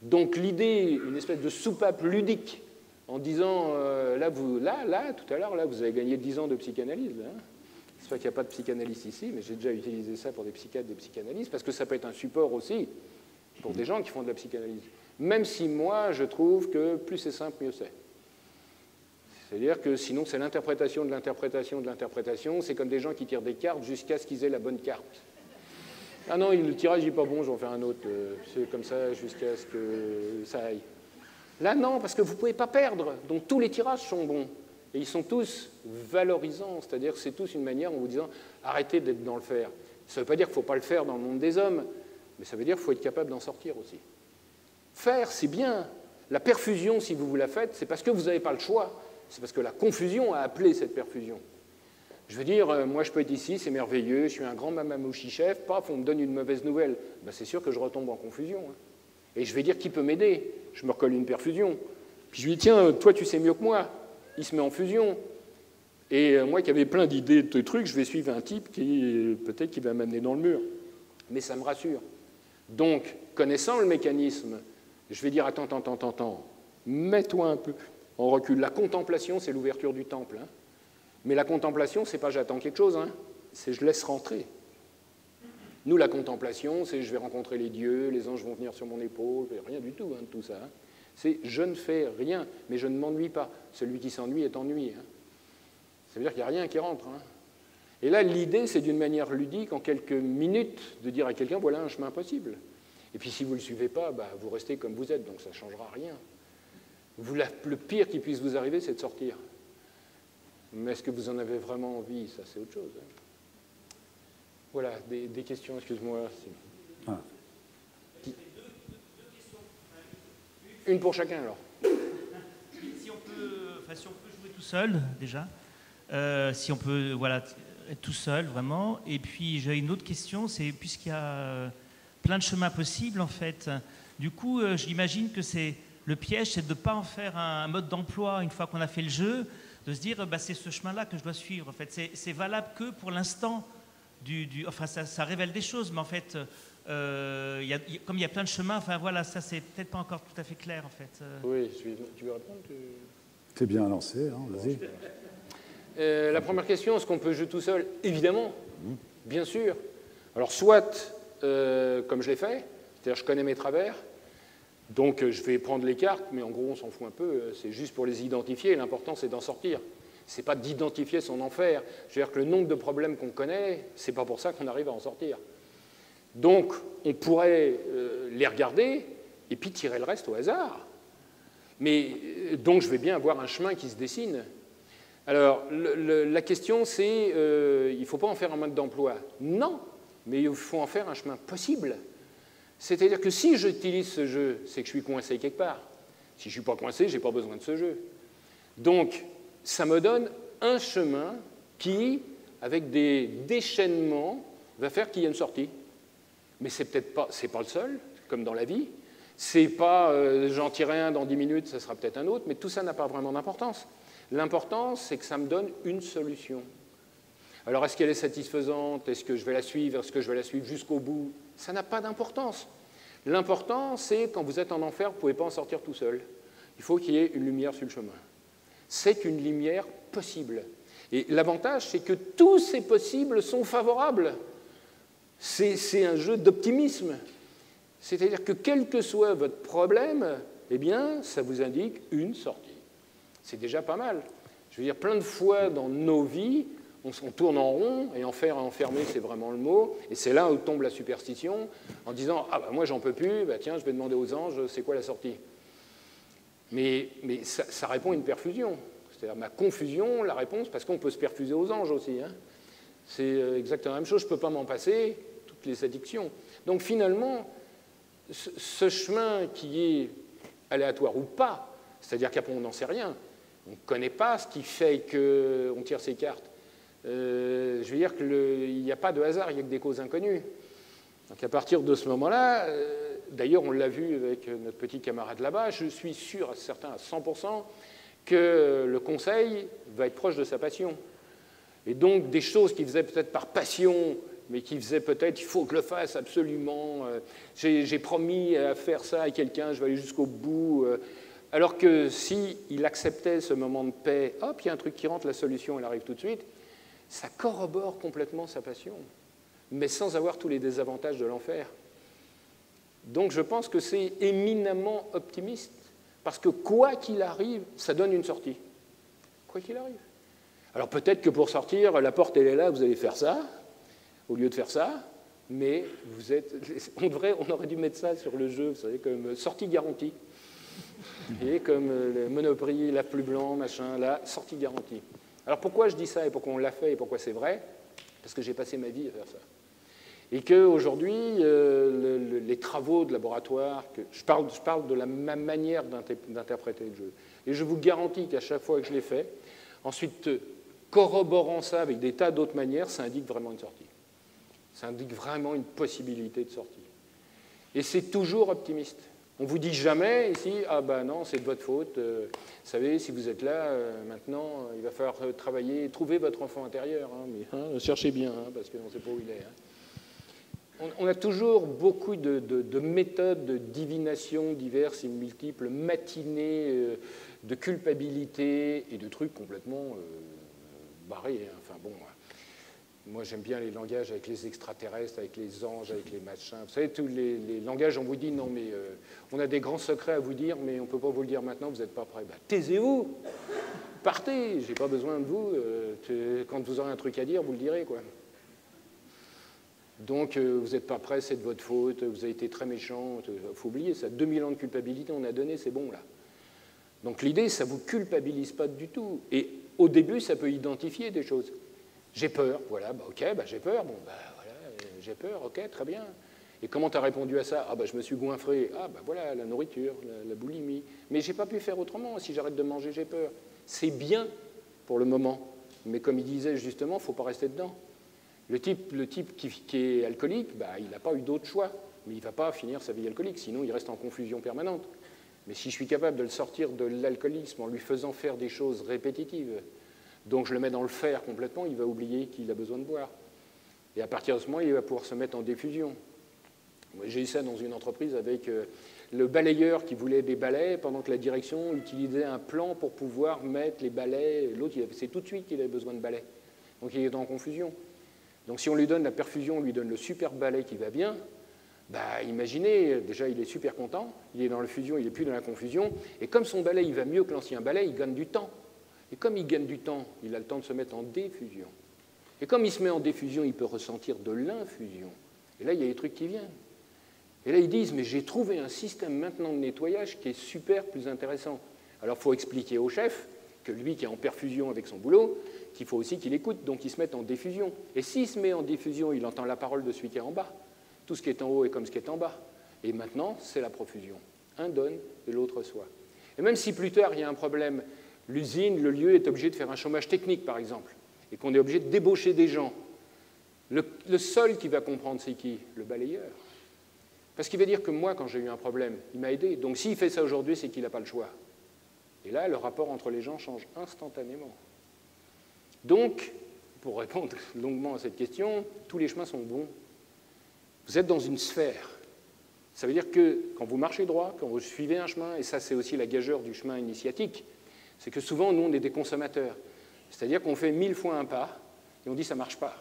Donc l'idée, une espèce de soupape ludique, en disant, tout à l'heure, vous avez gagné 10 ans de psychanalyse. Hein. C'est pas qu'il n'y a pas de psychanalyste ici, mais j'ai déjà utilisé ça pour des psychiatres, des psychanalystes, parce que ça peut être un support aussi pour des gens qui font de la psychanalyse. Même si moi, je trouve que plus c'est simple, mieux c'est. C'est-à-dire que sinon, c'est l'interprétation de l'interprétation de l'interprétation. C'est comme des gens qui tirent des cartes jusqu'à ce qu'ils aient la bonne carte. Ah non, le tirage n'est pas bon, je vais en faire un autre. C'est comme ça jusqu'à ce que ça aille. Là, non, parce que vous ne pouvez pas perdre. Donc tous les tirages sont bons. Et ils sont tous valorisants. C'est-à-dire que c'est tous une manière en vous disant arrêtez d'être dans le faire. Ça ne veut pas dire qu'il ne faut pas le faire dans le monde des hommes, mais ça veut dire qu'il faut être capable d'en sortir aussi. Faire, c'est bien. La perfusion, si vous la faites, c'est parce que vous n'avez pas le choix. C'est parce que la confusion a appelé cette perfusion. Je veux dire, moi je peux être ici, c'est merveilleux, je suis un grand mamamouchi chef, paf, on me donne une mauvaise nouvelle. Ben, c'est sûr que je retombe en confusion. Hein. Et je vais dire qui peut m'aider. Je me recolle une perfusion. Puis je lui dis, tiens, toi tu sais mieux que moi. Il se met en fusion. Et moi qui avais plein d'idées de trucs, je vais suivre un type qui peut-être qui va m'amener dans le mur. Mais ça me rassure. Donc, connaissant le mécanisme, je vais dire, attends, mets-toi un peu en recul. La contemplation, c'est l'ouverture du temple. Hein. Mais la contemplation, c'est pas j'attends quelque chose, hein. C'est je laisse rentrer. Nous, la contemplation, c'est je vais rencontrer les dieux, les anges vont venir sur mon épaule, rien du tout, hein, de tout ça. Hein. C'est je ne fais rien, mais je ne m'ennuie pas. Celui qui s'ennuie est ennuyé. Hein. Ça veut dire qu'il n'y a rien qui rentre. Hein. Et là, l'idée, c'est d'une manière ludique, en quelques minutes, de dire à quelqu'un, voilà un chemin possible. Et puis si vous ne le suivez pas, bah, vous restez comme vous êtes, donc ça ne changera rien. Le pire qui puisse vous arriver, c'est de sortir. Mais est-ce que vous en avez vraiment envie? Ça, c'est autre chose. Hein. Voilà, des questions, excuse-moi. Ah. Une pour chacun, alors. Si on peut jouer tout seul, déjà. Si on peut être tout seul, vraiment. Et puis, j'ai une autre question, c'est puisqu'il y a plein de chemins possibles, en fait. Du coup, j'imagine que le piège, c'est de ne pas en faire un mode d'emploi une fois qu'on a fait le jeu, de se dire, c'est ce chemin-là que je dois suivre. En fait, c'est valable que pour l'instant. Enfin, ça révèle des choses, mais en fait, comme il y a plein de chemins, enfin voilà, ça c'est peut-être pas encore tout à fait clair, en fait. Oui, tu veux répondre? C'est bien lancé, hein, vas-y. La première question, est-ce qu'on peut jouer tout seul? Évidemment, bien sûr. Alors, soit, comme je l'ai fait, c'est-à-dire je connais mes travers, donc je vais prendre les cartes, mais en gros, on s'en fout un peu, c'est juste pour les identifier, l'important, c'est d'en sortir. Ce n'est pas d'identifier son enfer. Je veux dire que le nombre de problèmes qu'on connaît, ce n'est pas pour ça qu'on arrive à en sortir. Donc, on pourrait les regarder et puis tirer le reste au hasard. Mais donc, je vais bien avoir un chemin qui se dessine. Alors, la question, c'est, il ne faut pas en faire un mode d'emploi. Non, mais il faut en faire un chemin possible. C'est-à-dire que si j'utilise ce jeu, c'est que je suis coincé quelque part. Si je ne suis pas coincé, je n'ai pas besoin de ce jeu. Donc, ça me donne un chemin qui, avec des déchaînements, va faire qu'il y a une sortie. Mais c'est peut-être pas, c'est pas le seul, comme dans la vie. C'est pas j'en tire un dans 10 minutes, ça sera peut-être un autre, mais tout ça n'a pas vraiment d'importance. L'important, c'est que ça me donne une solution. Alors, est-ce qu'elle est satisfaisante? Est-ce que je vais la suivre? Est-ce que je vais la suivre jusqu'au bout? Ça n'a pas d'importance. L'important, c'est quand vous êtes en enfer, vous ne pouvez pas en sortir tout seul. Il faut qu'il y ait une lumière sur le chemin. C'est une lumière possible. Et l'avantage, c'est que tous ces possibles sont favorables. C'est un jeu d'optimisme. C'est-à-dire que quel que soit votre problème, eh bien, ça vous indique une sortie. C'est déjà pas mal. Je veux dire, plein de fois dans nos vies, on tourne en rond, et enfermer, c'est vraiment le mot, et c'est là où tombe la superstition, en disant « Ah, bah, moi, j'en peux plus, bah, tiens, je vais demander aux anges, c'est quoi la sortie ?» Mais ça répond à une perfusion. C'est-à-dire ma confusion, la réponse, parce qu'on peut se perfuser aux anges aussi. Hein. C'est exactement la même chose, je ne peux pas m'en passer, toutes les addictions. Donc finalement, ce chemin qui est aléatoire ou pas, c'est-à-dire qu'après on n'en sait rien, on ne connaît pas ce qui fait qu'on tire ses cartes. Je veux dire qu'il n'y a pas de hasard, il n'y a que des causes inconnues. Donc à partir de ce moment-là, d'ailleurs on l'a vu avec notre petit camarade là-bas, je suis sûr, certain à 100%, que le conseil va être proche de sa passion. Et donc des choses qu'il faisait peut-être par passion, mais qu'il faisait peut-être, il faut que je le fasse absolument, j'ai promis à faire ça à quelqu'un, je vais aller jusqu'au bout. Alors que s'il acceptait ce moment de paix, hop, il y a un truc qui rentre, la solution, elle arrive tout de suite, ça corrobore complètement sa passion, mais sans avoir tous les désavantages de l'enfer. Donc je pense que c'est éminemment optimiste, parce que quoi qu'il arrive, ça donne une sortie. Quoi qu'il arrive. Alors peut-être que pour sortir, la porte elle est là, vous allez faire ça, au lieu de faire ça, mais vous êtes... On aurait dû mettre ça sur le jeu, vous savez, comme sortie garantie. Et comme le Monoprix, la plus blanc, machin, là, sortie garantie. Alors pourquoi je dis ça et pourquoi on l'a fait et pourquoi c'est vrai? Parce que j'ai passé ma vie à faire ça. Et qu'aujourd'hui, les travaux de laboratoire, je parle de ma manière d'interpréter le jeu. Et je vous garantis qu'à chaque fois que je l'ai fait, ensuite, corroborant ça avec des tas d'autres manières, ça indique vraiment une sortie. Ça indique vraiment une possibilité de sortie. Et c'est toujours optimiste. On ne vous dit jamais ici, ah ben non, c'est de votre faute. Vous savez, si vous êtes là, maintenant, il va falloir travailler, trouver votre enfant intérieur. Hein, mais cherchez bien, hein, parce qu'on ne sait pas où il est. Hein. On a toujours beaucoup de méthodes de divination diverses et multiples, matinées de culpabilité et de trucs complètement barrés. Hein. Enfin bon, moi j'aime bien les langages avec les extraterrestres, avec les anges, avec les machins. Vous savez, tous les langages, on vous dit non, mais on a des grands secrets à vous dire, mais on ne peut pas vous le dire maintenant, vous n'êtes pas prêts. Ben, taisez-vous, partez, je n'ai pas besoin de vous. Quand vous aurez un truc à dire, vous le direz, quoi. Donc, vous n'êtes pas prêts, c'est de votre faute, vous avez été très méchant. Il faut oublier ça. 2000 ans de culpabilité, on a donné, c'est bon, là. Donc, l'idée, ça ne vous culpabilise pas du tout. Et au début, ça peut identifier des choses. J'ai peur, voilà, bah, ok, bah, j'ai peur, bon, bah, voilà, j'ai peur, ok, très bien. Et comment tu as répondu à ça? Ah, bah, je me suis goinfré. Ah, bah, voilà, la nourriture, la boulimie. Mais je n'ai pas pu faire autrement. Si j'arrête de manger, j'ai peur. C'est bien pour le moment. Mais comme il disait justement, il ne faut pas rester dedans. Le type qui est alcoolique, bah, il n'a pas eu d'autre choix. Mais il ne va pas finir sa vie alcoolique, sinon il reste en confusion permanente. Mais si je suis capable de le sortir de l'alcoolisme en lui faisant faire des choses répétitives, donc je le mets dans le fer complètement, il va oublier qu'il a besoin de boire. Et à partir de ce moment, il va pouvoir se mettre en diffusion. J'ai eu ça dans une entreprise avec le balayeur qui voulait des balais, pendant que la direction utilisait un plan pour pouvoir mettre les balais. L'autre, c'est tout de suite qu'il avait besoin de balais. Donc il est en confusion. Donc si on lui donne la perfusion, on lui donne le super balai qui va bien, bah, imaginez, déjà il est super content, il est dans la fusion, il n'est plus dans la confusion, et comme son balai il va mieux que l'ancien balai, il gagne du temps. Et comme il gagne du temps, il a le temps de se mettre en diffusion. Et comme il se met en diffusion, il peut ressentir de l'infusion. Et là, il y a des trucs qui viennent. Et là, ils disent, mais j'ai trouvé un système maintenant de nettoyage qui est super plus intéressant. Alors, il faut expliquer au chef que lui qui est en perfusion avec son boulot, qu'il faut aussi qu'il écoute, donc il se mette en diffusion. Et s'il se met en diffusion, il entend la parole de celui qui est en bas. Tout ce qui est en haut est comme ce qui est en bas. Et maintenant, c'est la profusion. Un donne et l'autre reçoit. Et même si plus tard, il y a un problème, l'usine, le lieu est obligé de faire un chômage technique, par exemple, et qu'on est obligé de débaucher des gens, le seul qui va comprendre, c'est qui? Le balayeur. Parce qu'il va dire que moi, quand j'ai eu un problème, il m'a aidé. Donc s'il fait ça aujourd'hui, c'est qu'il n'a pas le choix. Et là, le rapport entre les gens change instantanément. Donc, pour répondre longuement à cette question, tous les chemins sont bons. Vous êtes dans une sphère. Ça veut dire que quand vous marchez droit, quand vous suivez un chemin, et ça c'est aussi la gageure du chemin initiatique, c'est que souvent nous on est des consommateurs. C'est-à-dire qu'on fait 1000 fois un pas et on dit ça ne marche pas.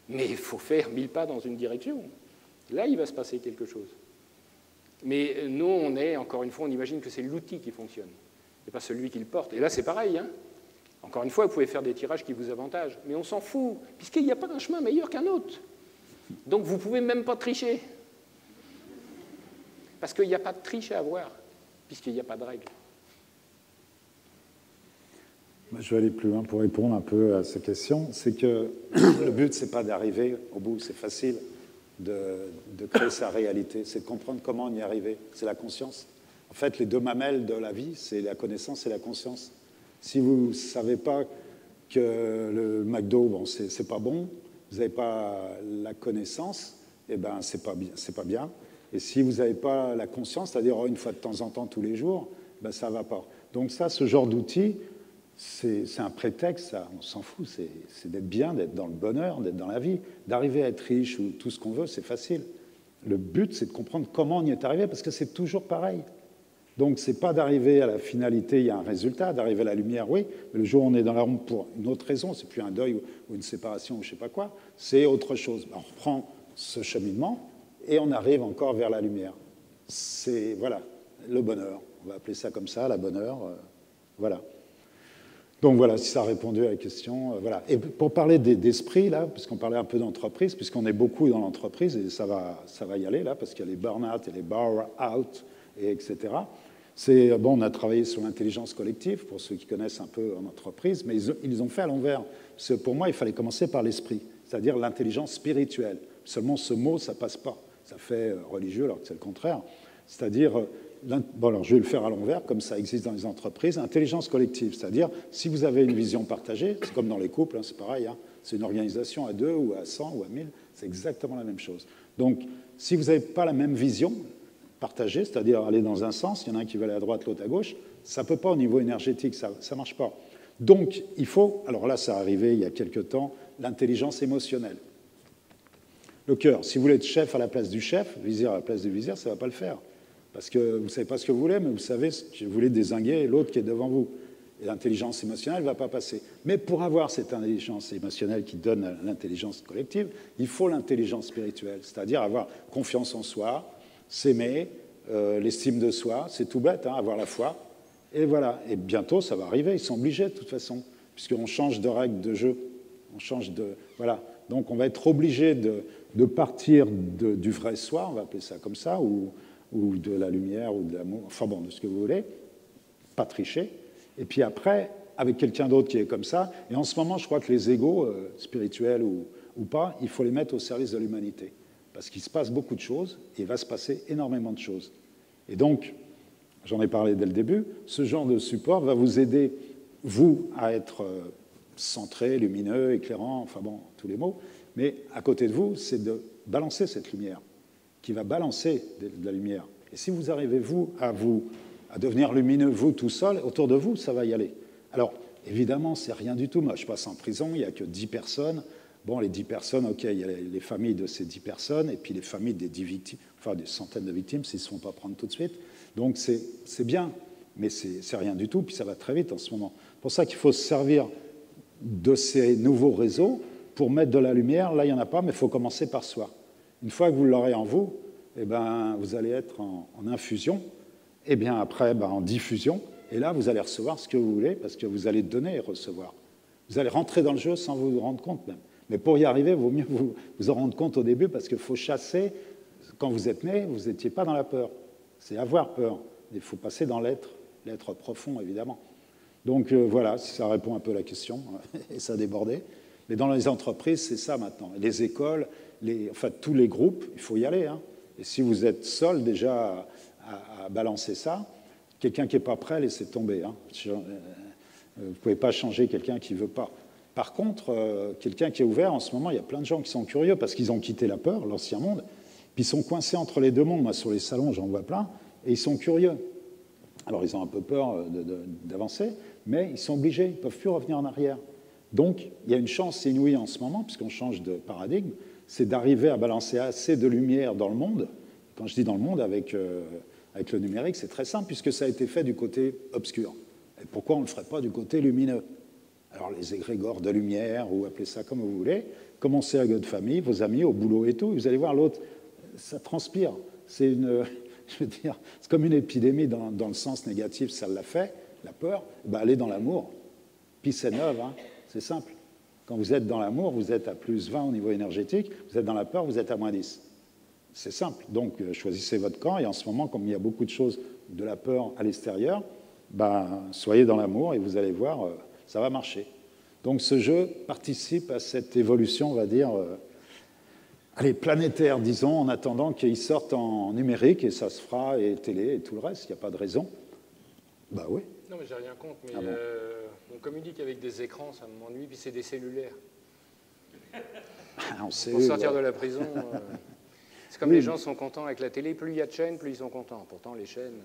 Mais il faut faire 1000 pas dans une direction. Là il va se passer quelque chose. Mais nous on est, encore une fois, on imagine que c'est l'outil qui fonctionne, et pas celui qui le porte. Et là c'est pareil, hein. Encore une fois, vous pouvez faire des tirages qui vous avantagent, mais on s'en fout, puisqu'il n'y a pas un chemin meilleur qu'un autre. Donc vous ne pouvez même pas tricher. Parce qu'il n'y a pas de triche à avoir, puisqu'il n'y a pas de règle. Je vais aller plus loin pour répondre un peu à ces questions. C'est que le but, ce n'est pas d'arriver au bout, c'est facile de créer sa réalité, c'est de comprendre comment on y est arrivé. C'est la conscience. En fait, les deux mamelles de la vie, c'est la connaissance et la conscience. Si vous ne savez pas que le McDo, bon, c'est pas bon, vous n'avez pas la connaissance, eh ben, c'est pas bien. Et si vous n'avez pas la conscience, c'est-à-dire une fois de temps en temps, tous les jours, ben, ça ne va pas. Donc ça, ce genre d'outil, c'est un prétexte, ça, on s'en fout, c'est d'être bien, d'être dans le bonheur, d'être dans la vie. D'arriver à être riche ou tout ce qu'on veut, c'est facile. Le but, c'est de comprendre comment on y est arrivé, parce que c'est toujours pareil. Donc, ce n'est pas d'arriver à la finalité, il y a un résultat, d'arriver à la lumière, oui, mais le jour où on est dans la ronde pour une autre raison, c'est plus un deuil ou une séparation ou je ne sais pas quoi, c'est autre chose. On reprend ce cheminement et on arrive encore vers la lumière. C'est, voilà, le bonheur. On va appeler ça comme ça, la bonheur, voilà. Donc voilà, si ça a répondu à la question, voilà. Et pour parler d'esprit, là, puisqu'on parlait un peu d'entreprise, puisqu'on est beaucoup dans l'entreprise, et ça va y aller, là, parce qu'il y a les burn-out et les bar-out, et etc. Bon, on a travaillé sur l'intelligence collective, pour ceux qui connaissent un peu en entreprise, mais ils ont fait à l'envers. Parce que pour moi, il fallait commencer par l'esprit, c'est-à-dire l'intelligence spirituelle. Seulement, ce mot, ça passe pas. Ça fait religieux, alors que c'est le contraire. C'est-à-dire, bon, alors je vais le faire à l'envers, comme ça existe dans les entreprises, intelligence collective, c'est-à-dire, si vous avez une vision partagée, c'est comme dans les couples, hein, c'est pareil, hein, c'est une organisation à 2 ou à 100 ou à 1000, c'est exactement la même chose. Donc, si vous n'avez pas la même vision partagée, c'est-à-dire aller dans un sens, il y en a un qui va aller à droite, l'autre à gauche, ça ne peut pas au niveau énergétique, ça ne marche pas. Donc, il faut, alors là, ça est arrivé il y a quelque temps, l'intelligence émotionnelle. Le cœur, si vous voulez être chef à la place du chef, vizir à la place du vizir, ça ne va pas le faire. Parce que vous ne savez pas ce que vous voulez, mais vous savez ce que vous voulez dézinguer l'autre qui est devant vous. Et l'intelligence émotionnelle ne va pas passer. Mais pour avoir cette intelligence émotionnelle qui donne l'intelligence collective, il faut l'intelligence spirituelle, c'est-à-dire avoir confiance en soi, s'aimer, l'estime de soi, c'est tout bête, hein, avoir la foi. Et voilà. Et bientôt, ça va arriver. Ils sont obligés, de toute façon, puisqu'on change de règle de jeu. On change de... Voilà. Donc, on va être obligé de partir du vrai soi, on va appeler ça comme ça, ou de la lumière, ou de l'amour, enfin bon, de ce que vous voulez, pas tricher. Et puis après, avec quelqu'un d'autre qui est comme ça, et en ce moment, je crois que les égos, spirituels ou pas, il faut les mettre au service de l'humanité. Parce qu'il se passe beaucoup de choses, et il va se passer énormément de choses. Et donc, j'en ai parlé dès le début, ce genre de support va vous aider, vous, à être centré, lumineux, éclairant, enfin bon, tous les mots, mais à côté de vous, c'est de balancer cette lumière, qui va balancer de la lumière. Et si vous arrivez, vous, à devenir lumineux, vous, tout seul, autour de vous, ça va y aller. Alors, évidemment, c'est rien du tout. Moi, je passe en prison, il n'y a que 10 personnes. Bon, les 10 personnes, OK, il y a les familles de ces 10 personnes, et puis les familles des 10 victimes, enfin des centaines de victimes, s'ils ne se font pas prendre tout de suite. Donc, c'est bien, mais c'est rien du tout, puis ça va très vite en ce moment. C'est pour ça qu'il faut se servir de ces nouveaux réseaux pour mettre de la lumière. Là, il n'y en a pas, mais il faut commencer par soi. Une fois que vous l'aurez en vous, eh ben, vous allez être en infusion, et bien après, en diffusion, et là, vous allez recevoir ce que vous voulez, parce que vous allez donner et recevoir. Vous allez rentrer dans le jeu sans vous rendre compte même. Mais pour y arriver, il vaut mieux vous en rendre compte au début, parce qu'il faut chasser. Quand vous êtes né, vous n'étiez pas dans la peur. C'est avoir peur. Il faut passer dans l'être profond, évidemment. Donc voilà, si ça répond un peu à la question, et ça a débordé. Mais dans les entreprises, c'est ça maintenant. Les écoles, enfin tous les groupes, il faut y aller. Hein. Et si vous êtes seul déjà à balancer ça, quelqu'un qui n'est pas prêt, laissez tomber. Hein. Vous ne pouvez pas changer quelqu'un qui ne veut pas. Par contre, quelqu'un qui est ouvert, en ce moment, il y a plein de gens qui sont curieux parce qu'ils ont quitté la peur, l'ancien monde, puis ils sont coincés entre les deux mondes. Moi, sur les salons, j'en vois plein, et ils sont curieux. Alors, ils ont un peu peur d'avancer, mais ils sont obligés, ils ne peuvent plus revenir en arrière. Donc, il y a une chance inouïe en ce moment, puisqu'on change de paradigme, c'est d'arriver à balancer assez de lumière dans le monde. Quand je dis dans le monde, avec le numérique, c'est très simple, puisque ça a été fait du côté obscur. Et pourquoi on ne le ferait pas du côté lumineux? Alors, les égrégores de lumière, ou appelez ça comme vous voulez, commencez avec votre famille, vos amis, au boulot et tout, et vous allez voir l'autre, ça transpire. C'est une... Je veux dire, c'est comme une épidémie dans le sens négatif, ça l'a fait, la peur, ben allez dans l'amour. Peace and love, hein, c'est simple. Quand vous êtes dans l'amour, vous êtes à plus 20 au niveau énergétique, vous êtes dans la peur, vous êtes à moins 10. C'est simple. Donc, choisissez votre camp, et en ce moment, comme il y a beaucoup de choses de la peur à l'extérieur, ben, soyez dans l'amour, et vous allez voir, ça va marcher. Donc, ce jeu participe à cette évolution, on va dire... allez, planétaire, disons, en attendant qu'ils sortent en numérique, et ça se fera, et télé, et tout le reste, il n'y a pas de raison. Bah oui. Non, mais j'ai rien contre, mais Ah bon. on communique avec des écrans, ça m'ennuie, puis c'est des cellulaires. On sait, Pour sortir de la prison, c'est comme Oui. les gens sont contents avec la télé, plus il y a de chaînes, plus ils sont contents. Pourtant, les chaînes...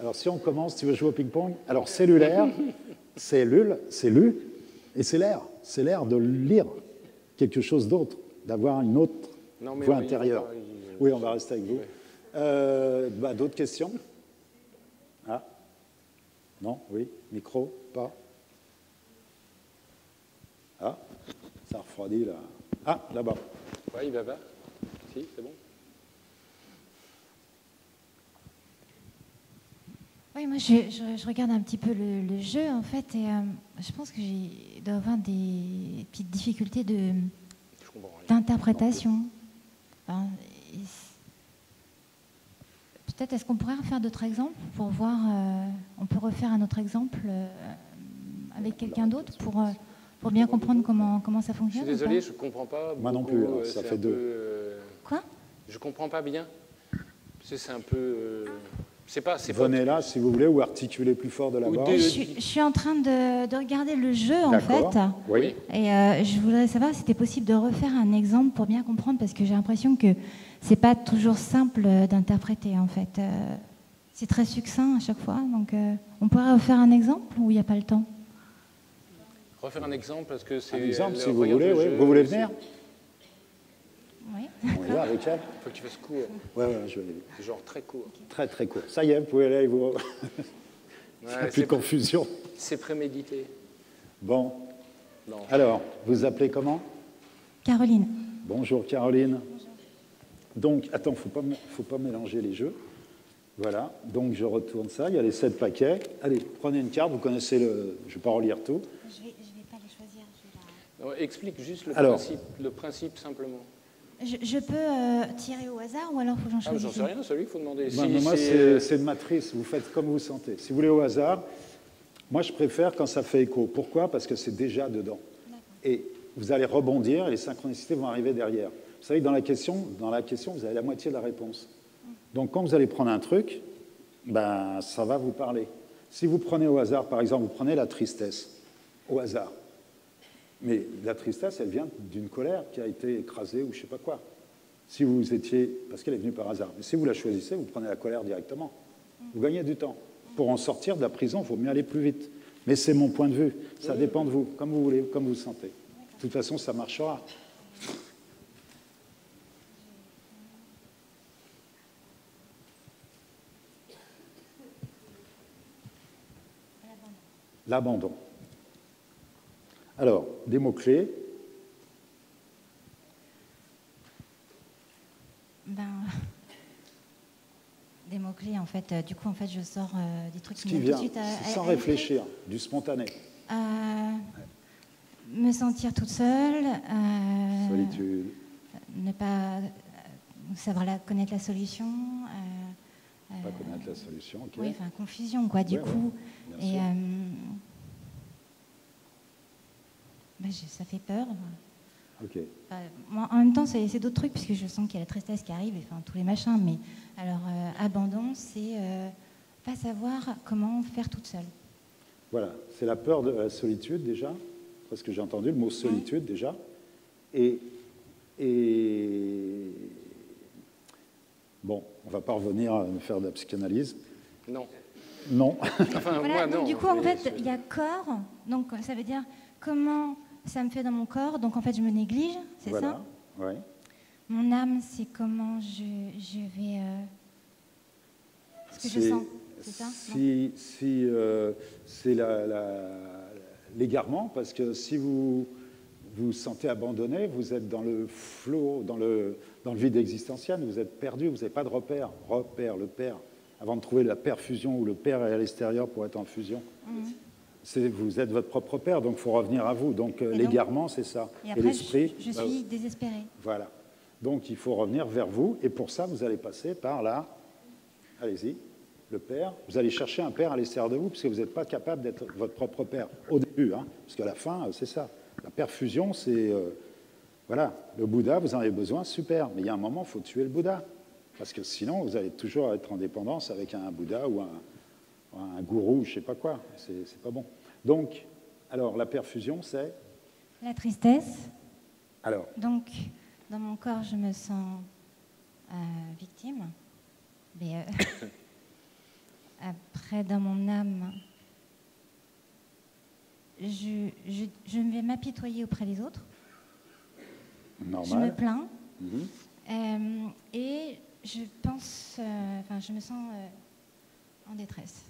Alors, si on commence, tu veux jouer au ping-pong? Alors, cellulaire, cellule, c'est lu, et c'est l'air. C'est l'air de lire quelque chose d'autre, d'avoir une autre Non, mais voix oui, intérieure. Oui, on va rester avec vous. Oui. Bah, d'autres questions? Ah? Non? Oui? Micro? Pas? Ah? Ça refroidit, là. Ah, là-bas. Oui, il va pas. Si, c'est bon. Oui, moi je regarde un petit peu le jeu en fait et je pense que je dois avoir des petites difficultés Je comprends rien. d'interprétation. Enfin, peut-être est-ce qu'on pourrait refaire d'autres exemples pour voir, on peut refaire un autre exemple avec quelqu'un d'autre pour bien comprendre comment ça Je fonctionne suis ou pas désolé, je ne comprends pas. Moi non beaucoup, plus, alors, ça c'est fait un deux. peu, Quoi? je ne comprends pas bien. C'est un peu... c'est pas... Venez là, si vous voulez, ou articulez plus fort de la Ou barre. des- Je suis en train de regarder le jeu en D'accord. fait. Oui. Et je voudrais savoir si c'était possible de refaire un exemple pour bien comprendre, parce que j'ai l'impression que c'est pas toujours simple d'interpréter en fait. C'est très succinct à chaque fois, donc on pourrait refaire un exemple ou il n'y a pas le temps? Refaire un exemple, parce que c'est... Un exemple, si le- vous regarde voulez, le oui. jeu, Vous voulez c'est- venir? Oui. On y va avec elle? Il faut que tu fasses court. Oui, je vais aller vite. C'est genre très court. Très, très court. Ça y est, vous pouvez aller avec vous. Il n'y a Ouais, plus de confusion. c'est prémédité. Bon. Non. Alors, vous appelez comment? Caroline. Bonjour Caroline. Donc, attends, il ne faut pas mélanger les jeux. Voilà, donc je retourne ça, il y a les 7 paquets. Allez, prenez une carte, vous connaissez le... Je ne vais pas relire tout. Je vais pas les choisir. Non, explique juste Alors. le principe simplement. Je peux tirer au hasard ou alors il faut que j'en Ah, choisisse j'en sais rien, celui qu'il faut demander. Ben, mais moi, c'est une matrice, vous faites comme vous sentez. Si vous voulez au hasard, moi je préfère quand ça fait écho. Pourquoi? Parce que c'est déjà dedans. Et vous allez rebondir et les synchronicités vont arriver derrière. Vous savez que dans la question, vous avez la moitié de la réponse. Donc quand vous allez prendre un truc, ben, ça va vous parler. Si vous prenez au hasard, par exemple, vous prenez la tristesse, au hasard. Mais la tristesse, elle vient d'une colère qui a été écrasée ou je ne sais pas quoi. Si vous étiez... Parce qu'elle est venue par hasard. Mais si vous la choisissez, vous prenez la colère directement. Vous gagnez du temps. Pour en sortir de la prison, il faut mieux aller plus vite. Mais c'est mon point de vue. Ça dépend de vous, comme vous voulez, comme vous le sentez. De toute façon, ça marchera. L'abandon. Alors, des mots-clés. Ben, des mots-clés, en fait. Du coup, en fait, je sors des trucs Ce qui qui me viennent tout vient, de suite sans réfléchir, du spontané. Me sentir toute seule. Solitude. Ne pas savoir connaître la solution. Pas connaître la solution, ok. Oui, enfin, confusion, quoi, du Ouais, coup. bien Et sûr. ça fait peur. Ok. Moi, en même temps, c'est d'autres trucs, puisque je sens qu'il y a la tristesse qui arrive, et, enfin, tous les machins. Mais alors, abandon, c'est pas savoir comment faire toute seule. Voilà, c'est la peur de la solitude déjà, parce que j'ai entendu le mot solitude déjà. Et bon, on ne va pas revenir à me faire de la psychanalyse. Non. Non. Enfin, Voilà, moi, donc non. du coup, en fait, il y a corps, donc ça veut dire comment ça me fait dans mon corps, donc en fait, je me néglige, c'est Voilà, ça. ouais. Mon âme, c'est comment je vais... ce que je sens, c'est ça? C'est l'égarement, parce que si vous vous sentez abandonné, vous êtes dans le flot, dans le vide existentiel, vous êtes perdu, vous n'avez pas de repère. Repère, le père. Avant de trouver la perfusion où le père est à l'extérieur pour être en fusion, vous êtes votre propre père, donc il faut revenir à vous. Donc l'égarement, c'est ça. Et après, l'esprit, je suis désespérée. Voilà. Donc il faut revenir vers vous, et pour ça, vous allez passer par là. Allez-y. Le père, vous allez chercher un père à l'extérieur de vous, puisque vous n'êtes pas capable d'être votre propre père au début, hein, parce qu'à la fin, c'est ça. La perfusion, c'est... voilà, le Bouddha, vous en avez besoin, super, mais il y a un moment, il faut tuer le Bouddha, parce que sinon, vous allez toujours être en dépendance avec un Bouddha ou un gourou, je ne sais pas quoi, c'est pas bon. Donc, alors, la perfusion, c'est... La tristesse. Alors, Donc, dans mon corps, je me sens victime, mais... Après, dans mon âme, je vais m'apitoyer auprès des autres. normal. Je me plains. Mhm. Et je pense, je me sens en détresse.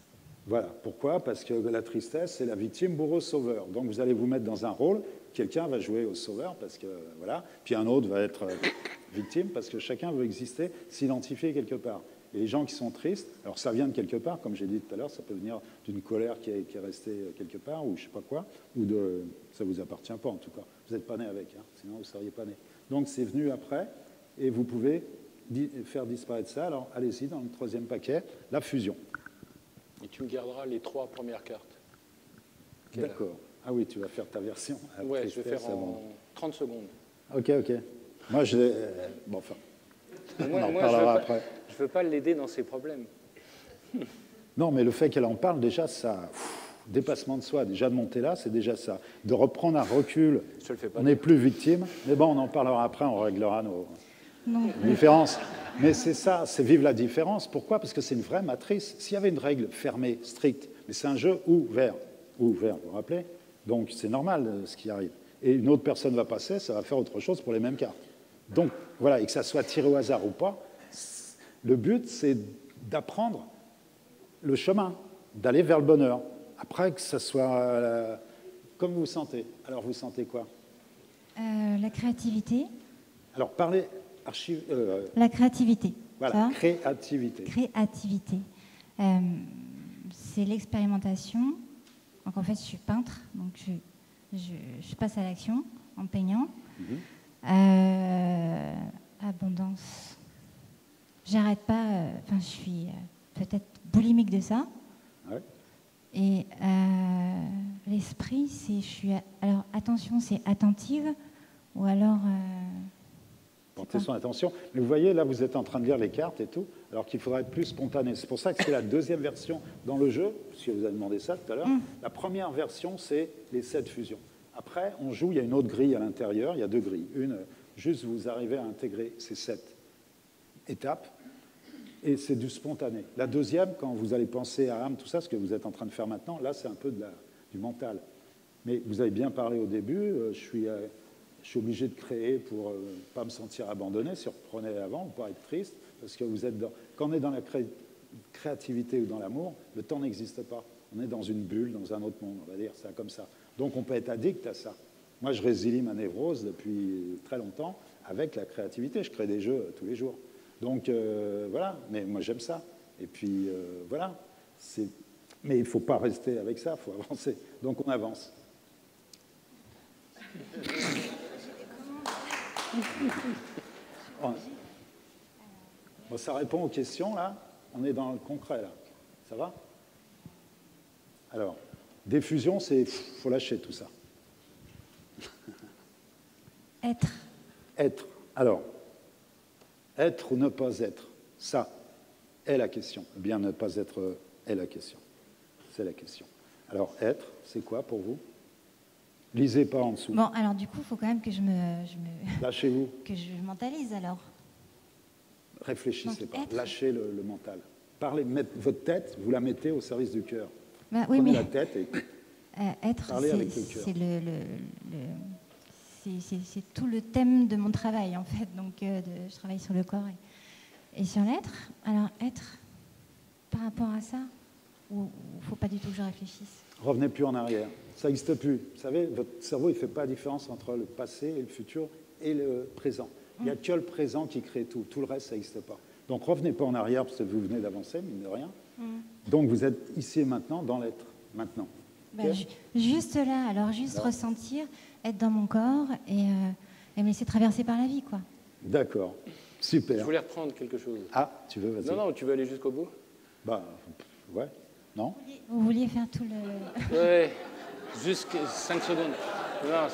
Voilà. Pourquoi? Parce que la tristesse, c'est la victime, bourreau, sauveur. Donc vous allez vous mettre dans un rôle, quelqu'un va jouer au sauveur, parce que voilà, puis un autre va être victime, parce que chacun veut exister, s'identifier quelque part. Et les gens qui sont tristes, alors ça vient de quelque part, comme j'ai dit tout à l'heure, ça peut venir d'une colère qui est restée quelque part, ou je ne sais pas quoi, ou de... ça ne vous appartient pas en tout cas. Vous n'êtes pas né avec, hein, sinon vous ne seriez pas né. Donc c'est venu après, et vous pouvez faire disparaître ça. Alors allez-y, dans le troisième paquet, la fusion. Et tu me garderas les 3 premières cartes. D'accord. Ah oui, tu vas faire ta version. Oui, je vais faire en 30 secondes. Ok. Moi, je... bon, enfin, Moi, on en parlera après. Je ne veux pas l'aider dans ses problèmes. Non, mais le fait qu'elle en parle, déjà, ça... dépassement de soi, déjà de monter là, c'est déjà ça. De reprendre un recul, Je te le fais pas on n'est plus victime. Mais bon, on en parlera après, on réglera nos Non. différences. Mais c'est ça, c'est vivre la différence. Pourquoi? Parce que c'est une vraie matrice. S'il y avait une règle fermée, stricte, mais c'est un jeu ouvert, vous vous rappelez? Donc c'est normal ce qui arrive. Et une autre personne va passer, ça va faire autre chose pour les mêmes cartes. Donc voilà, et que ça soit tiré au hasard ou pas, le but c'est d'apprendre le chemin, d'aller vers le bonheur. Après que ça soit comme vous sentez. Alors vous sentez quoi? La créativité. Alors parlez La créativité. voilà, Ça. créativité. Créativité. C'est l'expérimentation. Donc en fait, je suis peintre, donc je passe à l'action en peignant. Abondance. J'arrête pas. Je suis peut-être boulimique de ça. Ouais. Et l'esprit, alors attention, c'est attentive, ou alors. Portez son attention. Mais vous voyez, là, vous êtes en train de lire les cartes et tout, alors qu'il faudrait être plus spontané. C'est pour ça que c'est la deuxième version dans le jeu, puisque vous avez demandé ça tout à l'heure. La première version, c'est les 7 fusions. Après, on joue, il y a une autre grille à l'intérieur, il y a 2 grilles. Une, juste vous arrivez à intégrer ces 7 étapes, et c'est du spontané. La deuxième, quand vous allez penser à âme, tout ça, ce que vous êtes en train de faire maintenant, là, c'est un peu du mental. Mais vous avez bien parlé au début, je suis obligé de créer pour ne pas me sentir abandonné, si on reprenait avant, ou pas être triste, parce que vous êtes quand on est dans la créativité ou dans l'amour, le temps n'existe pas. On est dans une bulle, dans un autre monde, on va dire ça comme ça. Donc on peut être addict à ça. Moi, je résilie ma névrose depuis très longtemps avec la créativité. Je crée des jeux tous les jours. Donc voilà, mais moi j'aime ça. Et puis voilà. Mais il ne faut pas rester avec ça, il faut avancer. Donc on avance. Bon, ça répond aux questions, là. On est dans le concret, là. Ça va? Alors, diffusion, c'est... faut lâcher tout ça. Être. Être. Alors, être ou ne pas être, ça est la question. Bien ne pas être est la question. C'est la question. Alors, être, c'est quoi pour vous? Lisez pas en dessous. Bon, alors du coup, il faut quand même que Lâchez-vous. que je mentalise alors. Réfléchissez Donc, pas. être. Lâchez le mental. Parlez, votre tête, vous la mettez au service du cœur. Bah, oui, Prenez mais la tête et être, parlez avec le cœur. c'est tout le thème de mon travail en fait. Donc, je travaille sur le corps et sur l'être. Alors, être par rapport à ça, ou il ne faut pas du tout que je réfléchisse? Revenez plus en arrière. Ça n'existe plus. Vous savez, votre cerveau, il ne fait pas la différence entre le passé et le futur et le présent. Il n'y a que le présent qui crée tout. Tout le reste, ça n'existe pas. Donc, revenez pas en arrière parce que vous venez d'avancer, mine de rien. Donc, vous êtes ici et maintenant dans l'être. Maintenant. Bah, Ok. juste là, alors juste Non. ressentir, être dans mon corps et me laisser traverser par la vie, quoi. D'accord. Je Super. voulais reprendre quelque chose. Ah, tu veux, vas-y. Non, non, tu veux aller jusqu'au bout? Bah, ouais. Non? Vous vouliez faire tout le... Ouais, juste 5 secondes. Non,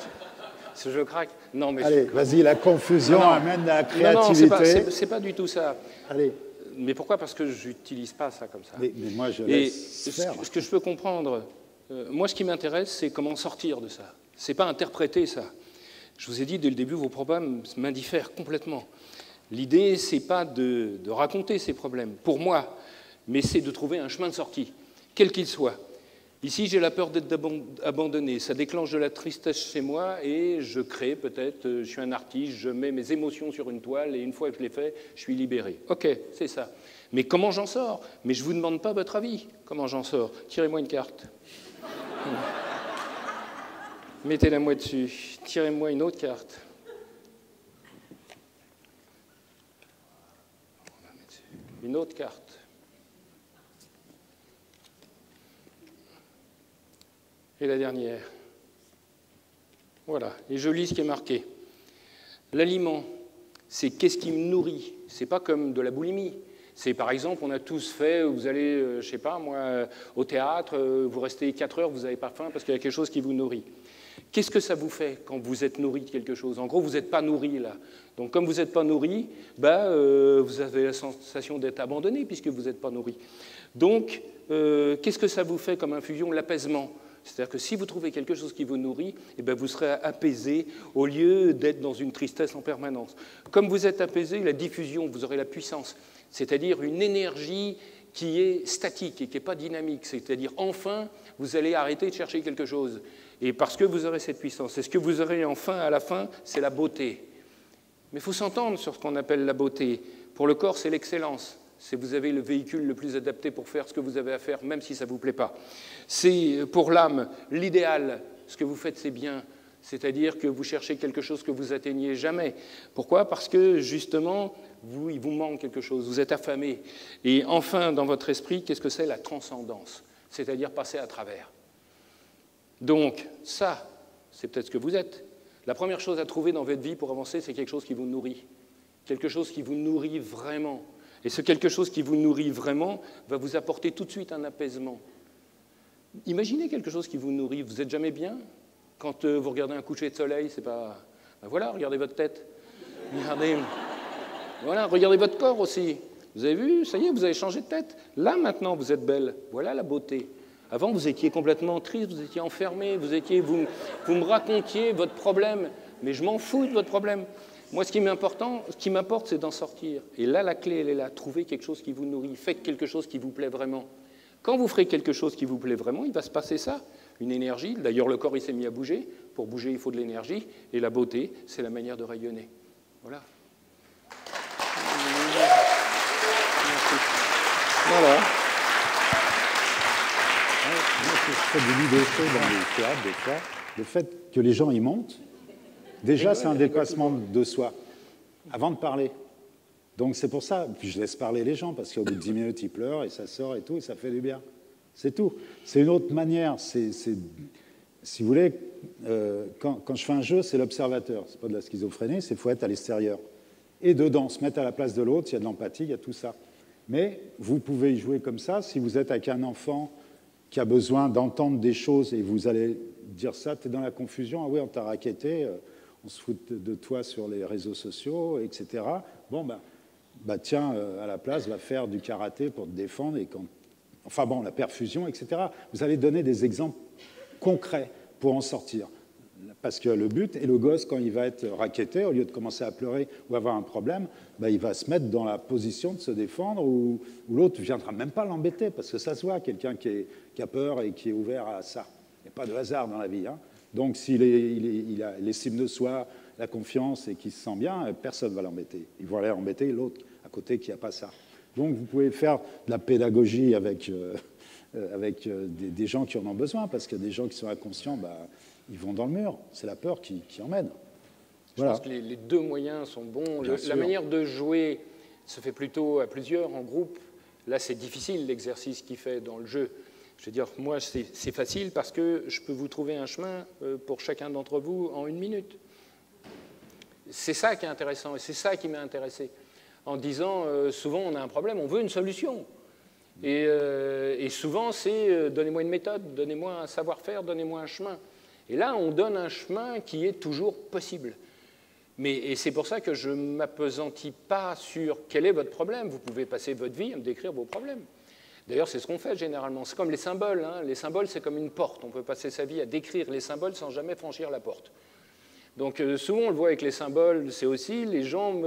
c'est je craque. Non, mais Allez, vas-y, la confusion Non, non. amène la non, créativité. c'est pas du tout ça. Allez, Mais pourquoi? Parce que j'utilise pas ça comme ça. mais moi, je Et laisse faire. ce que je peux comprendre, moi, ce qui m'intéresse, c'est comment sortir de ça. C'est pas interpréter ça. Je vous ai dit dès le début, vos problèmes m'indiffèrent complètement. L'idée, c'est pas de raconter ces problèmes, pour moi, mais c'est de trouver un chemin de sortie, quel qu'il soit. Ici, j'ai la peur d'être abandonné. Ça déclenche de la tristesse chez moi et je crée peut-être, je suis un artiste, je mets mes émotions sur une toile et une fois que je l'ai fait, je suis libéré. Ok, c'est ça. Mais comment j'en sors? Mais je ne vous demande pas votre avis. Comment j'en sors? Tirez-moi une carte. Mettez-la moi dessus. Tirez-moi une autre carte. Une autre carte. Et la dernière. Voilà. Et je lis ce qui est marqué. L'aliment, c'est qu'est-ce qui me nourrit. C'est pas comme de la boulimie. C'est par exemple, on a tous fait, vous allez, je sais pas moi, au théâtre, vous restez 4 heures, vous n'avez pas faim parce qu'il y a quelque chose qui vous nourrit. Qu'est-ce que ça vous fait quand vous êtes nourri de quelque chose? En gros, vous n'êtes pas nourri là. Donc comme vous n'êtes pas nourri, vous avez la sensation d'être abandonné puisque vous n'êtes pas nourri. Donc, qu'est-ce que ça vous fait comme infusion? L'apaisement. C'est-à-dire que si vous trouvez quelque chose qui vous nourrit, eh bien vous serez apaisé au lieu d'être dans une tristesse en permanence. Comme vous êtes apaisé, la diffusion, vous aurez la puissance, c'est-à-dire une énergie qui est statique et qui n'est pas dynamique. C'est-à-dire, enfin, vous allez arrêter de chercher quelque chose. Et parce que vous aurez cette puissance. Et ce que vous aurez enfin, à la fin, c'est la beauté. Mais il faut s'entendre sur ce qu'on appelle la beauté. Pour le corps, c'est l'excellence. Vous avez le véhicule le plus adapté pour faire ce que vous avez à faire, même si ça ne vous plaît pas. C'est pour l'âme, l'idéal, ce que vous faites, c'est bien. C'est-à-dire que vous cherchez quelque chose que vous atteignez jamais. Pourquoi? Parce que, justement, il vous manque quelque chose, vous êtes affamé. Et enfin, dans votre esprit, qu'est-ce que c'est la transcendance? C'est-à-dire passer à travers. Donc, ça, c'est peut-être ce que vous êtes. La première chose à trouver dans votre vie pour avancer, c'est quelque chose qui vous nourrit. Quelque chose qui vous nourrit vraiment. Et ce quelque chose qui vous nourrit vraiment va vous apporter tout de suite un apaisement. Imaginez quelque chose qui vous nourrit. Vous n'êtes jamais bien? Quand vous regardez un coucher de soleil, c'est pas... Ben voilà, regardez votre tête. Regardez votre corps aussi. Vous avez vu? Ça y est, vous avez changé de tête. Là, maintenant, vous êtes belle. Voilà la beauté. Avant, vous étiez complètement triste, vous étiez enfermé, vous me racontiez votre problème. Mais je m'en fous de votre problème. Moi, ce qui m'importe, c'est d'en sortir. Et là, la clé, elle est là. Trouvez quelque chose qui vous nourrit. Faites quelque chose qui vous plaît vraiment. Quand vous ferez quelque chose qui vous plaît vraiment, il va se passer ça. Une énergie. D'ailleurs, le corps, il s'est mis à bouger. Pour bouger, il faut de l'énergie. Et la beauté, c'est la manière de rayonner. Voilà. Voilà. Moi, je fais des idées choses dans les théâtres, des fois. Le fait que les gens y montent, déjà, c'est un dépassement de soi, avant de parler. Donc, c'est pour ça. Puis, je laisse parler les gens, parce qu'au bout de 10 minutes, ils pleurent, et ça sort et tout, et ça fait du bien. C'est tout. C'est une autre manière. Si vous voulez, quand je fais un jeu, c'est l'observateur. C'est pas de la schizophrénie, c'est qu'il faut être à l'extérieur. Et dedans, se mettre à la place de l'autre, il y a de l'empathie, il y a tout ça. Mais vous pouvez y jouer comme ça. Si vous êtes avec un enfant qui a besoin d'entendre des choses et vous allez dire ça, tu es dans la confusion, ah oui, on t'a raquetté, on se fout de toi sur les réseaux sociaux, etc. Bon, tiens, à la place, va faire du karaté pour te défendre, la perfusion, etc. Vous allez donner des exemples concrets pour en sortir. Parce que le but, et le gosse, quand il va être racketté, au lieu de commencer à pleurer ou avoir un problème, il va se mettre dans la position de se défendre, ou l'autre ne viendra même pas l'embêter, parce que ça se voit, quelqu'un qui a peur et qui est ouvert à ça. Il n'y a pas de hasard dans la vie. Hein. Donc s'il il a l'estime de soi, la confiance et qu'il se sent bien, personne ne va l'embêter. Il va aller embêter l'autre à côté qui n'a pas ça. Donc vous pouvez faire de la pédagogie avec des gens qui en ont besoin, parce qu'il y a des gens qui sont inconscients, ils vont dans le mur. C'est la peur qui emmène. Je pense que les deux moyens sont bons. La manière de jouer se fait plutôt à plusieurs, en groupe. Là, c'est difficile, l'exercice qu'il fait dans le jeu. Je veux dire, moi, c'est facile parce que je peux vous trouver un chemin pour chacun d'entre vous en 1 minute. C'est ça qui est intéressant et c'est ça qui m'a intéressé. En disant, souvent, on a un problème, on veut une solution. Et souvent, c'est donnez-moi une méthode, donnez-moi un savoir-faire, donnez-moi un chemin. Et là, on donne un chemin qui est toujours possible. Et c'est pour ça que je ne m'appesantis pas sur quel est votre problème. Vous pouvez passer votre vie à me décrire vos problèmes. D'ailleurs, c'est ce qu'on fait généralement. C'est comme les symboles. Hein. Les symboles, c'est comme une porte. On peut passer sa vie à décrire les symboles sans jamais franchir la porte. Donc souvent, on le voit avec les symboles, c'est aussi, les gens,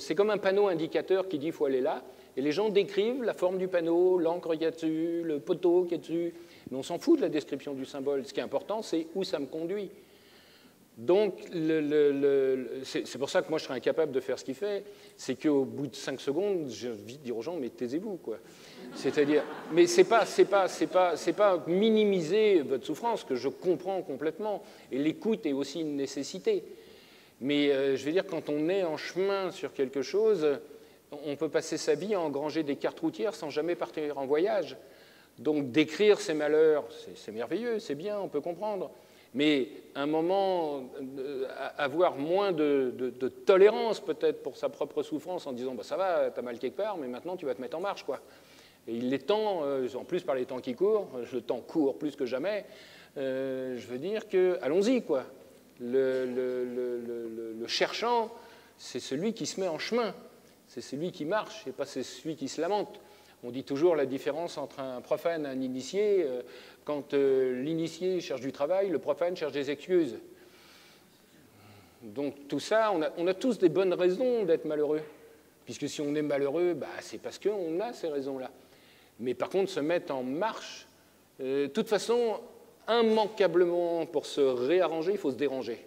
c'est comme un panneau indicateur qui dit « il faut aller là ». Et les gens décrivent la forme du panneau, l'encre qu'il y a dessus, le poteau qui est dessus. Mais on s'en fout de la description du symbole. Ce qui est important, c'est où ça me conduit. Donc, c'est pour ça que moi, je serais incapable de faire ce qu'il fait. C'est qu'au bout de 5 secondes, j'ai envie de dire aux gens, mais taisez-vous, quoi. C'est-à-dire, mais c'est pas minimiser votre souffrance, que je comprends complètement. Et l'écoute est aussi une nécessité. Mais je veux dire, quand on est en chemin sur quelque chose, on peut passer sa vie à engranger des cartes routières sans jamais partir en voyage. Donc, décrire ses malheurs, c'est merveilleux, c'est bien, on peut comprendre. Mais à un moment, avoir moins de tolérance peut-être pour sa propre souffrance en disant ça va, t'as mal quelque part, mais maintenant tu vas te mettre en marche, quoi. Et il est temps, en plus par les temps qui courent, le temps court plus que jamais, je veux dire que allons-y, quoi. Le cherchant, c'est celui qui se met en chemin, c'est celui qui marche, et pas c'est celui qui se lamente. On dit toujours la différence entre un profane et un initié. Quand l'initié cherche du travail, le profane cherche des excuses. Donc tout ça, on a tous des bonnes raisons d'être malheureux. Puisque si on est malheureux, c'est parce qu'on a ces raisons-là. Mais par contre, se mettre en marche, de toute façon, immanquablement, pour se réarranger, il faut se déranger.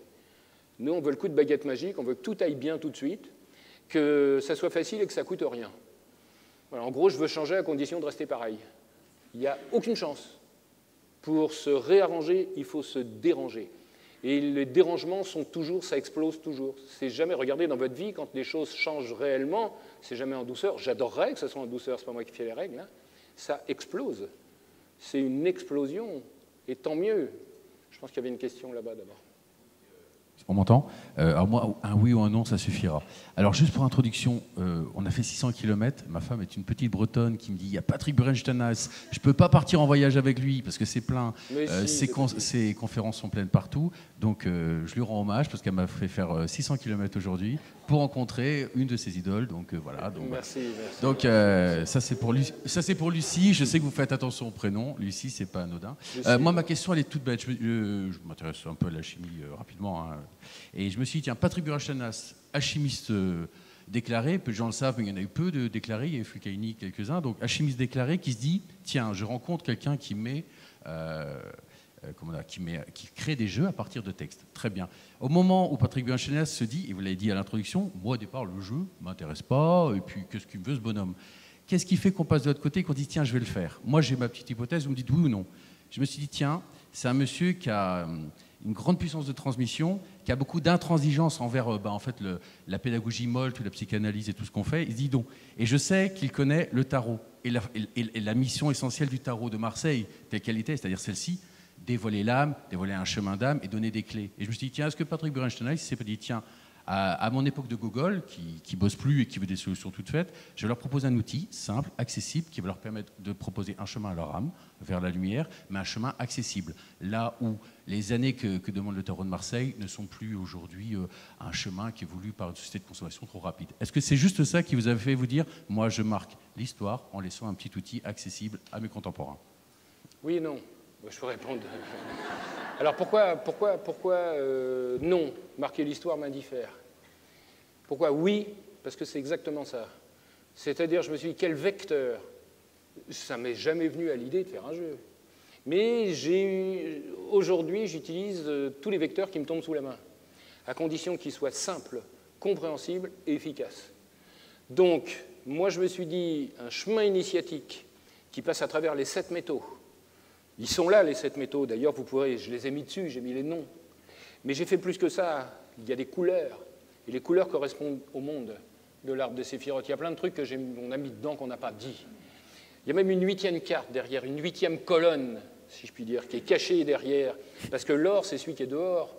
Nous, on veut le coup de baguette magique, on veut que tout aille bien tout de suite, que ça soit facile et que ça coûte rien. Voilà, en gros, je veux changer à condition de rester pareil. Il n'y a aucune chance. Pour se réarranger, il faut se déranger. Et les dérangements sont toujours, ça explose toujours. C'est jamais, regardez dans votre vie, quand les choses changent réellement, c'est jamais en douceur. J'adorerais que ce soit en douceur, c'est pas moi qui fais les règles. Hein. Ça explose. C'est une explosion. Et tant mieux. Je pense qu'il y avait une question là-bas d'abord. On m'entend ? Alors moi, un oui ou un non, ça suffira. Alors juste pour introduction, on a fait 600 km. Ma femme est une petite Bretonne qui me dit « Il y a Patrick Burenstenas, je ne peux pas partir en voyage avec lui parce que c'est plein. Ses conférences sont pleines partout. » Donc je lui rends hommage parce qu'elle m'a fait faire 600 km aujourd'hui pour rencontrer une de ses idoles. Donc voilà. Donc, merci. Donc ça c'est pour Lucie. Je sais que vous faites attention au prénom. Lucie, c'est pas anodin. Moi, ma question, elle est toute bête. Je m'intéresse un peu à la chimie rapidement. Hein. Et je me suis dit, tiens, Patrick Burenstenas, alchimiste déclaré, peu de gens le savent, mais il y en a eu peu de déclarés, il y a eu Fulcaini, quelques-uns, donc alchimiste déclaré qui se dit, tiens, je rencontre quelqu'un qui qui crée des jeux à partir de textes. Très bien. Au moment où Patrick Burenstenas se dit, et vous l'avez dit à l'introduction, moi au départ, le jeu ne m'intéresse pas, et puis qu'est-ce qu'il me veut ce bonhomme ? Qu'est-ce qui fait qu'on passe de l'autre côté et qu'on dit, tiens, je vais le faire ? Moi, j'ai ma petite hypothèse, vous me dites oui ou non. Je me suis dit, tiens, c'est un monsieur qui a une grande puissance de transmission, qui a beaucoup d'intransigeance envers la pédagogie molle, toute la psychanalyse et tout ce qu'on fait. Il se dit donc, et je sais qu'il connaît le tarot et la mission essentielle du tarot de Marseille, telle qu'elle était, c'est-à-dire celle-ci, dévoiler l'âme, dévoiler un chemin d'âme et donner des clés. Et je me suis dit, tiens, est-ce que Patrick Burenstenas s'est pas dit, tiens, À mon époque de Google, qui bosse plus et qui veut des solutions toutes faites, je leur propose un outil simple, accessible, qui va leur permettre de proposer un chemin à leur âme, vers la lumière, mais un chemin accessible. Là où les années que demande le terreau de Marseille ne sont plus aujourd'hui un chemin qui est voulu par une société de consommation trop rapide. Est-ce que c'est juste ça qui vous a fait vous dire « moi je marque l'histoire en laissant un petit outil accessible à mes contemporains ». Oui et non. Je peux répondre. Alors pourquoi non, marquer l'histoire m'indiffère? Pourquoi oui? Parce que c'est exactement ça. C'est-à-dire, je me suis dit, quel vecteur? Ça ne m'est jamais venu à l'idée de faire un jeu. Mais aujourd'hui, j'utilise tous les vecteurs qui me tombent sous la main, à condition qu'ils soient simples, compréhensibles et efficaces. Donc, moi, je me suis dit, un chemin initiatique qui passe à travers les 7 métaux. Ils sont là, les 7 métaux. D'ailleurs, vous pourrez, je les ai mis dessus, j'ai mis les noms. Mais j'ai fait plus que ça. Il y a des couleurs. Et les couleurs correspondent au monde de l'arbre de Séphiroth. Il y a plein de trucs qu'on a mis dedans qu'on n'a pas dit. Il y a même une 8e carte derrière, une 8e colonne, si je puis dire, qui est cachée derrière. Parce que l'or, c'est celui qui est dehors,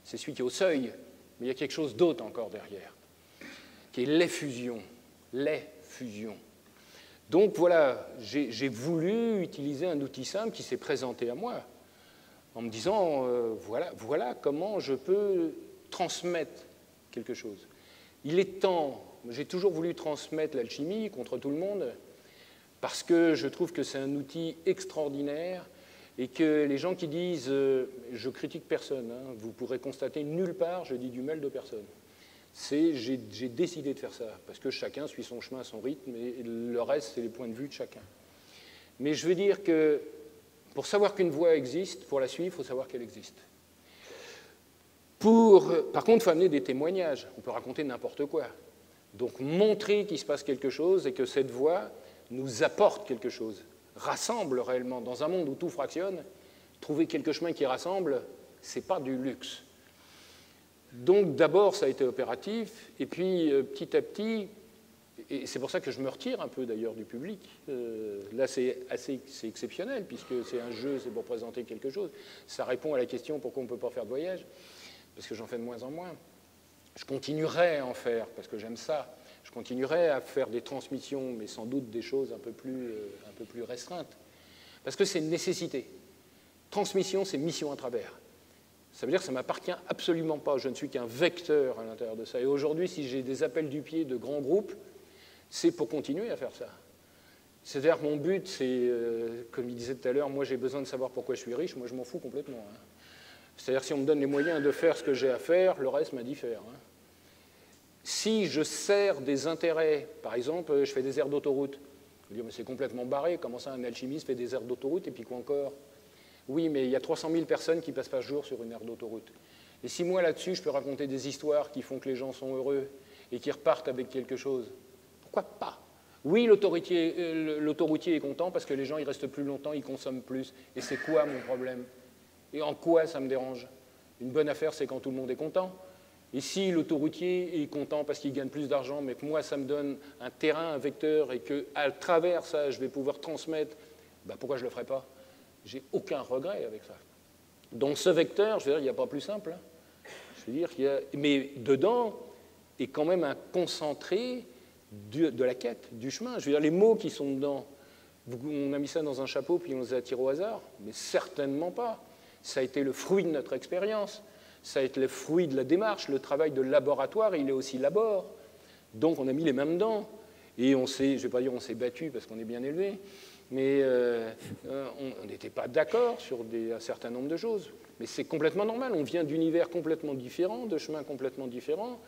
c'est celui qui est au seuil. Mais il y a quelque chose d'autre encore derrière, qui est l'effusion. L'effusion. Donc voilà, j'ai voulu utiliser un outil simple qui s'est présenté à moi, en me disant, voilà comment je peux transmettre quelque chose. Il est temps, j'ai toujours voulu transmettre l'alchimie contre tout le monde, parce que je trouve que c'est un outil extraordinaire, et que les gens qui disent, je critique personne, hein, vous pourrez constater nulle part, je dis du mal de personne. J'ai décidé de faire ça, parce que chacun suit son chemin, son rythme, et le reste, c'est les points de vue de chacun. Mais je veux dire que pour savoir qu'une voie existe, pour la suivre, il faut savoir qu'elle existe. Par contre, il faut amener des témoignages. On peut raconter n'importe quoi. Donc montrer qu'il se passe quelque chose et que cette voie nous apporte quelque chose, rassemble réellement. Dans un monde où tout fractionne, trouver quelque chemin qui rassemble, ce n'est pas du luxe. Donc d'abord, ça a été opératif, et puis petit à petit, et c'est pour ça que je me retire un peu d'ailleurs du public, là c'est exceptionnel, puisque c'est un jeu, c'est pour présenter quelque chose, ça répond à la question pourquoi on ne peut pas faire de voyage, parce que j'en fais de moins en moins. Je continuerai à en faire, parce que j'aime ça, je continuerai à faire des transmissions, mais sans doute des choses un peu plus restreintes, parce que c'est une nécessité. Transmission, c'est mission à travers. Ça veut dire que ça ne m'appartient absolument pas. Je ne suis qu'un vecteur à l'intérieur de ça. Et aujourd'hui, si j'ai des appels du pied de grands groupes, c'est pour continuer à faire ça. C'est-à-dire que mon but, c'est, comme il disait tout à l'heure, moi j'ai besoin de savoir pourquoi je suis riche, moi je m'en fous complètement. Hein. C'est-à-dire que si on me donne les moyens de faire ce que j'ai à faire, le reste m'indiffère. Hein. Si je sers des intérêts, par exemple, je fais des aires d'autoroute, je veux dire, mais c'est complètement barré, comment ça un alchimiste fait des aires d'autoroute et puis quoi encore? Oui, mais il y a 300 000 personnes qui passent par jour sur une aire d'autoroute. Et si moi, là-dessus, je peux raconter des histoires qui font que les gens sont heureux et qui repartent avec quelque chose, pourquoi pas? Oui, l'autoroutier est content parce que les gens, ils restent plus longtemps, ils consomment plus. Et c'est quoi mon problème? Et en quoi ça me dérange? Une bonne affaire, c'est quand tout le monde est content. Et si l'autoroutier est content parce qu'il gagne plus d'argent, mais que moi, ça me donne un terrain, un vecteur, et qu'à travers ça, je vais pouvoir transmettre, ben pourquoi je ne le ferai pas? J'ai aucun regret avec ça. Donc ce vecteur, je veux dire, il n'y a pas plus simple. Hein. Je veux dire qu'il y a... Mais dedans est quand même un concentré de la quête, du chemin. Je veux dire, les mots qui sont dedans, on a mis ça dans un chapeau puis on les a tirés au hasard, mais certainement pas. Ça a été le fruit de notre expérience, ça a été le fruit de la démarche, le travail de laboratoire, il est aussi labor. Donc on a mis les mains dedans. Et on s'est, je ne vais pas dire on s'est battu parce qu'on est bien élevé, mais on n'était pas d'accord sur un certain nombre de choses. Mais c'est complètement normal, on vient d'univers complètement différents, de chemins complètement différents,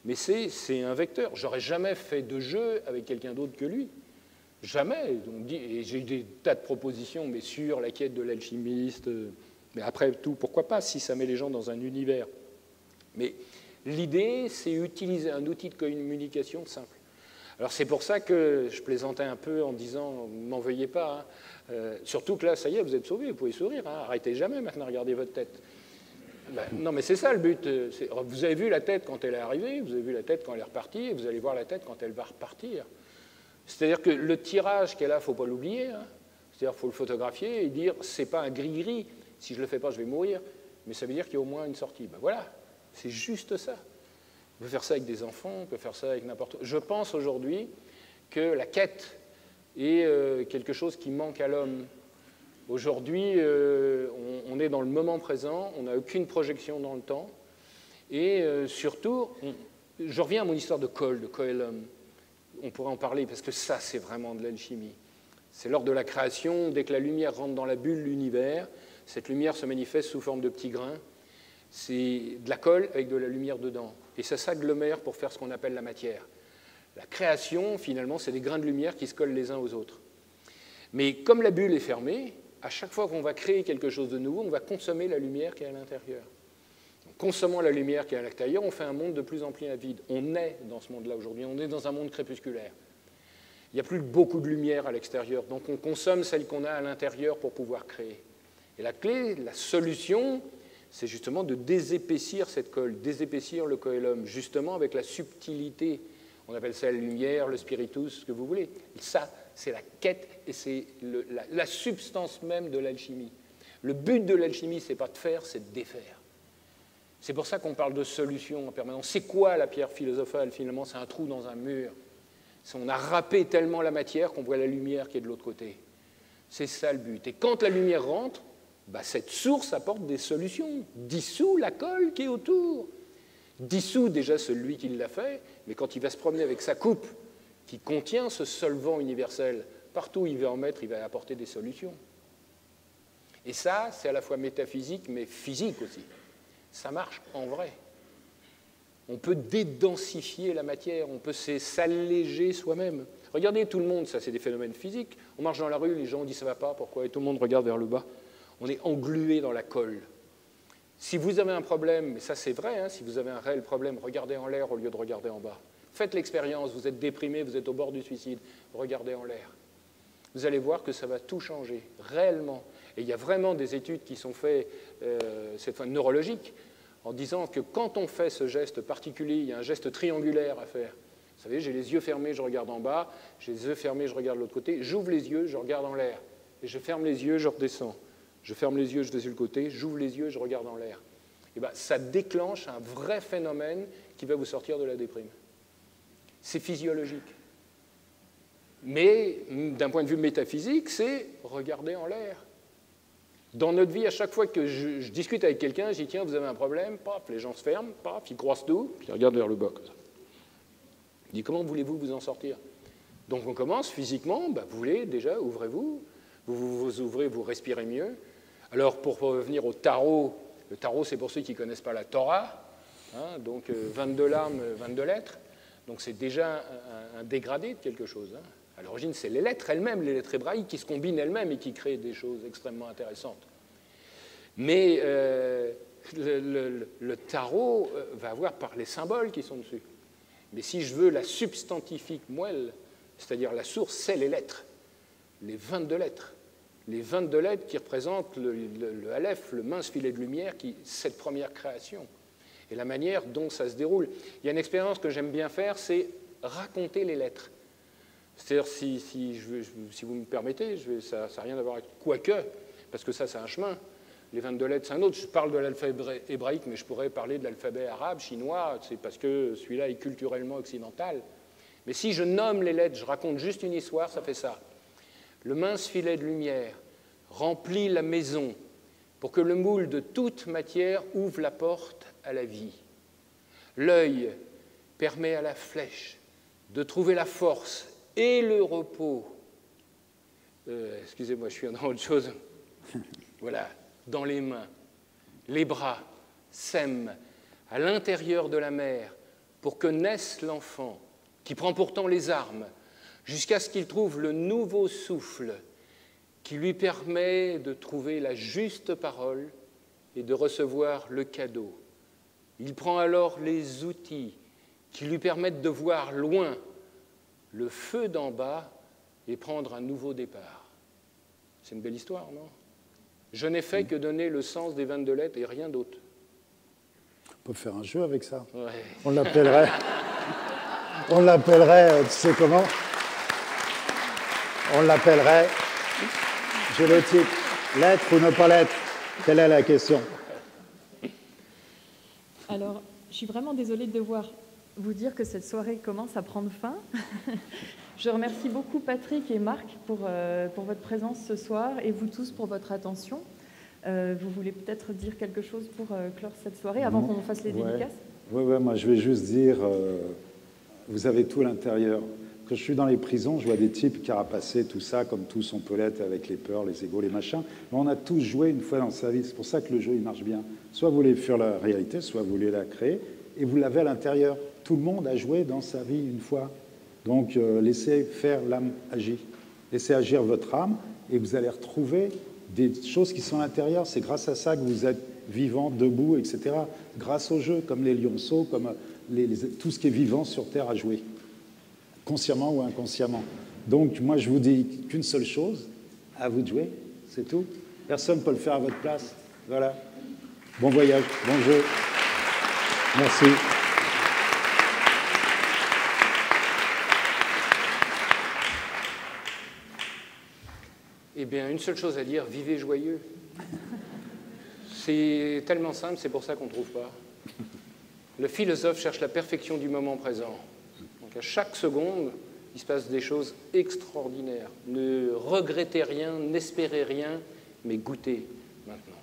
mais c'est un vecteur. J'aurais jamais fait de jeu avec quelqu'un d'autre que lui. Jamais. Et j'ai eu des tas de propositions, mais sur la quête de l'alchimiste, mais après tout, pourquoi pas, si ça met les gens dans un univers. Mais l'idée, c'est utiliser un outil de communication simple. Alors c'est pour ça que je plaisantais un peu en disant, ne m'en veuillez pas, hein. Surtout que là, ça y est, vous êtes sauvés, vous pouvez sourire, hein. Arrêtez jamais maintenant, regardez votre tête. Ben, non mais c'est ça le but, vous avez vu la tête quand elle est arrivée, vous avez vu la tête quand elle est repartie, et vous allez voir la tête quand elle va repartir. C'est-à-dire que le tirage qu'elle a, il ne faut pas l'oublier, hein. C'est-à-dire qu'il faut le photographier et dire, c'est pas un gris-gris, si je ne le fais pas, je vais mourir, mais ça veut dire qu'il y a au moins une sortie. Ben voilà, c'est juste ça. On peut faire ça avec des enfants, on peut faire ça avec n'importe quoi. Je pense aujourd'hui que la quête est quelque chose qui manque à l'homme. Aujourd'hui, on est dans le moment présent, on n'a aucune projection dans le temps, et surtout, je reviens à mon histoire de Coelum. On pourrait en parler, parce que ça, c'est vraiment de l'alchimie. C'est lors de la création, dès que la lumière rentre dans la bulle de l'univers, cette lumière se manifeste sous forme de petits grains. C'est de la colle avec de la lumière dedans. Et ça s'agglomère pour faire ce qu'on appelle la matière. La création, finalement, c'est des grains de lumière qui se collent les uns aux autres. Mais comme la bulle est fermée, à chaque fois qu'on va créer quelque chose de nouveau, on va consommer la lumière qui est à l'intérieur. En consommant la lumière qui est à l'extérieur, on fait un monde de plus en plus vide. On est dans ce monde-là aujourd'hui, on est dans un monde crépusculaire. Il n'y a plus beaucoup de lumière à l'extérieur, donc on consomme celle qu'on a à l'intérieur pour pouvoir créer. Et la clé, la solution, c'est justement de désépaissir cette colle, désépaissir le coelum, justement avec la subtilité. On appelle ça la lumière, le spiritus, ce que vous voulez. Et ça, c'est la quête et c'est la substance même de l'alchimie. Le but de l'alchimie, ce n'est pas de faire, c'est de défaire. C'est pour ça qu'on parle de solution en permanence. C'est quoi la pierre philosophale, finalement? C'est un trou dans un mur. On a râpé tellement la matière qu'on voit la lumière qui est de l'autre côté. C'est ça le but. Et quand la lumière rentre, cette source apporte des solutions, dissout la colle qui est autour, dissout déjà celui qui l'a fait, mais quand il va se promener avec sa coupe qui contient ce solvant universel, partout où il va en mettre, il va apporter des solutions. Et ça, c'est à la fois métaphysique, mais physique aussi. Ça marche en vrai. On peut dédensifier la matière, on peut s'alléger soi-même. Regardez tout le monde, ça c'est des phénomènes physiques. On marche dans la rue, les gens disent ça ne va pas, pourquoi? Et tout le monde regarde vers le bas. On est englué dans la colle. Si vous avez un problème, mais ça c'est vrai, hein, si vous avez un réel problème, regardez en l'air au lieu de regarder en bas. Faites l'expérience, vous êtes déprimé, vous êtes au bord du suicide, regardez en l'air. Vous allez voir que ça va tout changer, réellement. Et il y a vraiment des études qui sont faites, cette fois neurologiques, en disant que quand on fait ce geste particulier, il y a un geste triangulaire à faire. Vous savez, j'ai les yeux fermés, je regarde en bas, j'ai les yeux fermés, je regarde de l'autre côté, j'ouvre les yeux, je regarde en l'air, et je ferme les yeux, je redescends. Je ferme les yeux, je vais sur le côté, j'ouvre les yeux, je regarde en l'air. Et ça déclenche un vrai phénomène qui va vous sortir de la déprime. C'est physiologique. Mais d'un point de vue métaphysique, c'est regarder en l'air. Dans notre vie, à chaque fois que je discute avec quelqu'un, je dis tiens, vous avez un problème, paf, les gens se ferment, paf, ils croisent tout, puis ils regardent vers le bas comme ça. Je dis comment voulez-vous vous en sortir? Donc on commence physiquement, vous voulez déjà, ouvrez-vous, vous ouvrez, vous respirez mieux. Alors, pour revenir au tarot, le tarot, c'est pour ceux qui ne connaissent pas la Torah, hein, donc 22 larmes, 22 lettres. Donc, c'est déjà un dégradé de quelque chose. Hein. À l'origine, c'est les lettres elles-mêmes, les lettres hébraïques, qui se combinent elles-mêmes et qui créent des choses extrêmement intéressantes. Mais le tarot va avoir par les symboles qui sont dessus. Mais si je veux la substantifique moelle, c'est-à-dire la source, c'est les lettres, les 22 lettres. Les 22 lettres qui représentent le Aleph, le mince filet de lumière, cette première création, et la manière dont ça se déroule. Il y a une expérience que j'aime bien faire, c'est raconter les lettres. C'est-à-dire, si vous me permettez, ça n'a rien à voir avec quoique, parce que ça, c'est un chemin. Les 22 lettres, c'est un autre. Je parle de l'alphabet hébraïque, mais je pourrais parler de l'alphabet arabe, chinois, c'est parce que celui-là est culturellement occidental. Mais si je nomme les lettres, je raconte juste une histoire, ça fait ça. Le mince filet de lumière remplit la maison pour que le moule de toute matière ouvre la porte à la vie. L'œil permet à la flèche de trouver la force et le repos. Excusez-moi, je suis dans autre chose. Voilà, dans les mains. Les bras s'aiment à l'intérieur de la mère pour que naisse l'enfant, qui prend pourtant les armes, jusqu'à ce qu'il trouve le nouveau souffle qui lui permet de trouver la juste parole et de recevoir le cadeau. Il prend alors les outils qui lui permettent de voir loin le feu d'en bas et prendre un nouveau départ. C'est une belle histoire, non? Je n'ai fait que donner le sens des 22 lettres et rien d'autre. On peut faire un jeu avec ça. Ouais. On l'appellerait, tu sais comment? On l'appellerait, j'ai le titre, lettre ou ne pas lettre. Quelle est la question? Alors, Je suis vraiment désolée de devoir vous dire que cette soirée commence à prendre fin. Je remercie beaucoup Patrick et Marc pour votre présence ce soir et vous tous pour votre attention. Vous voulez peut-être dire quelque chose pour clore cette soirée avant qu'on fasse les dédicaces? Oui, moi je vais juste dire, vous avez tout à l'intérieur. Quand je suis dans les prisons, je vois des types carapacés, tout ça, comme tous on peut l'être avec les peurs, les égos, les machins. Mais on a tous joué une fois dans sa vie. C'est pour ça que le jeu, il marche bien. Soit vous voulez fuir la réalité, soit vous voulez la créer, et vous l'avez à l'intérieur. Tout le monde a joué dans sa vie une fois. Donc laissez faire l'âme agir. Laissez agir votre âme, et vous allez retrouver des choses qui sont à l'intérieur. C'est grâce à ça que vous êtes vivant, debout, etc. Grâce au jeu, comme les lionceaux, comme tout ce qui est vivant sur Terre a joué, consciemment ou inconsciemment. Donc moi je vous dis qu'une seule chose, à vous de jouer, c'est tout. Personne ne peut le faire à votre place. Voilà. Bon voyage, bon jeu. Merci. Eh bien, une seule chose à dire, vivez joyeux. C'est tellement simple, c'est pour ça qu'on ne trouve pas. Le philosophe cherche la perfection du moment présent. Donc à chaque seconde, il se passe des choses extraordinaires. Ne regrettez rien, n'espérez rien, mais goûtez maintenant.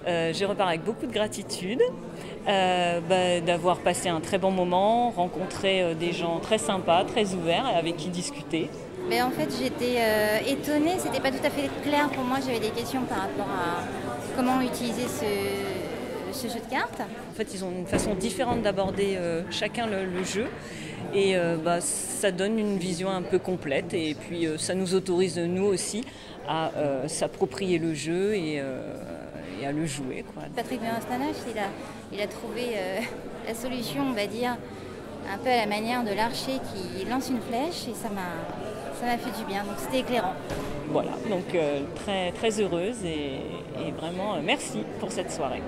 Je repars avec beaucoup de gratitude d'avoir passé un très bon moment, rencontré des gens très sympas, très ouverts et avec qui discuter. Mais en fait, j'étais étonnée, c'était pas tout à fait clair pour moi. J'avais des questions par rapport à comment utiliser ce jeu de cartes. En fait, ils ont une façon différente d'aborder chacun le jeu et ça donne une vision un peu complète et puis ça nous autorise nous aussi à s'approprier le jeu et à le jouer, quoi. Patrick Benstanache, il a trouvé la solution, on va dire, un peu à la manière de l'archer qui lance une flèche et ça m'a fait du bien, donc c'était éclairant. Voilà, donc très, très heureuse et vraiment merci pour cette soirée.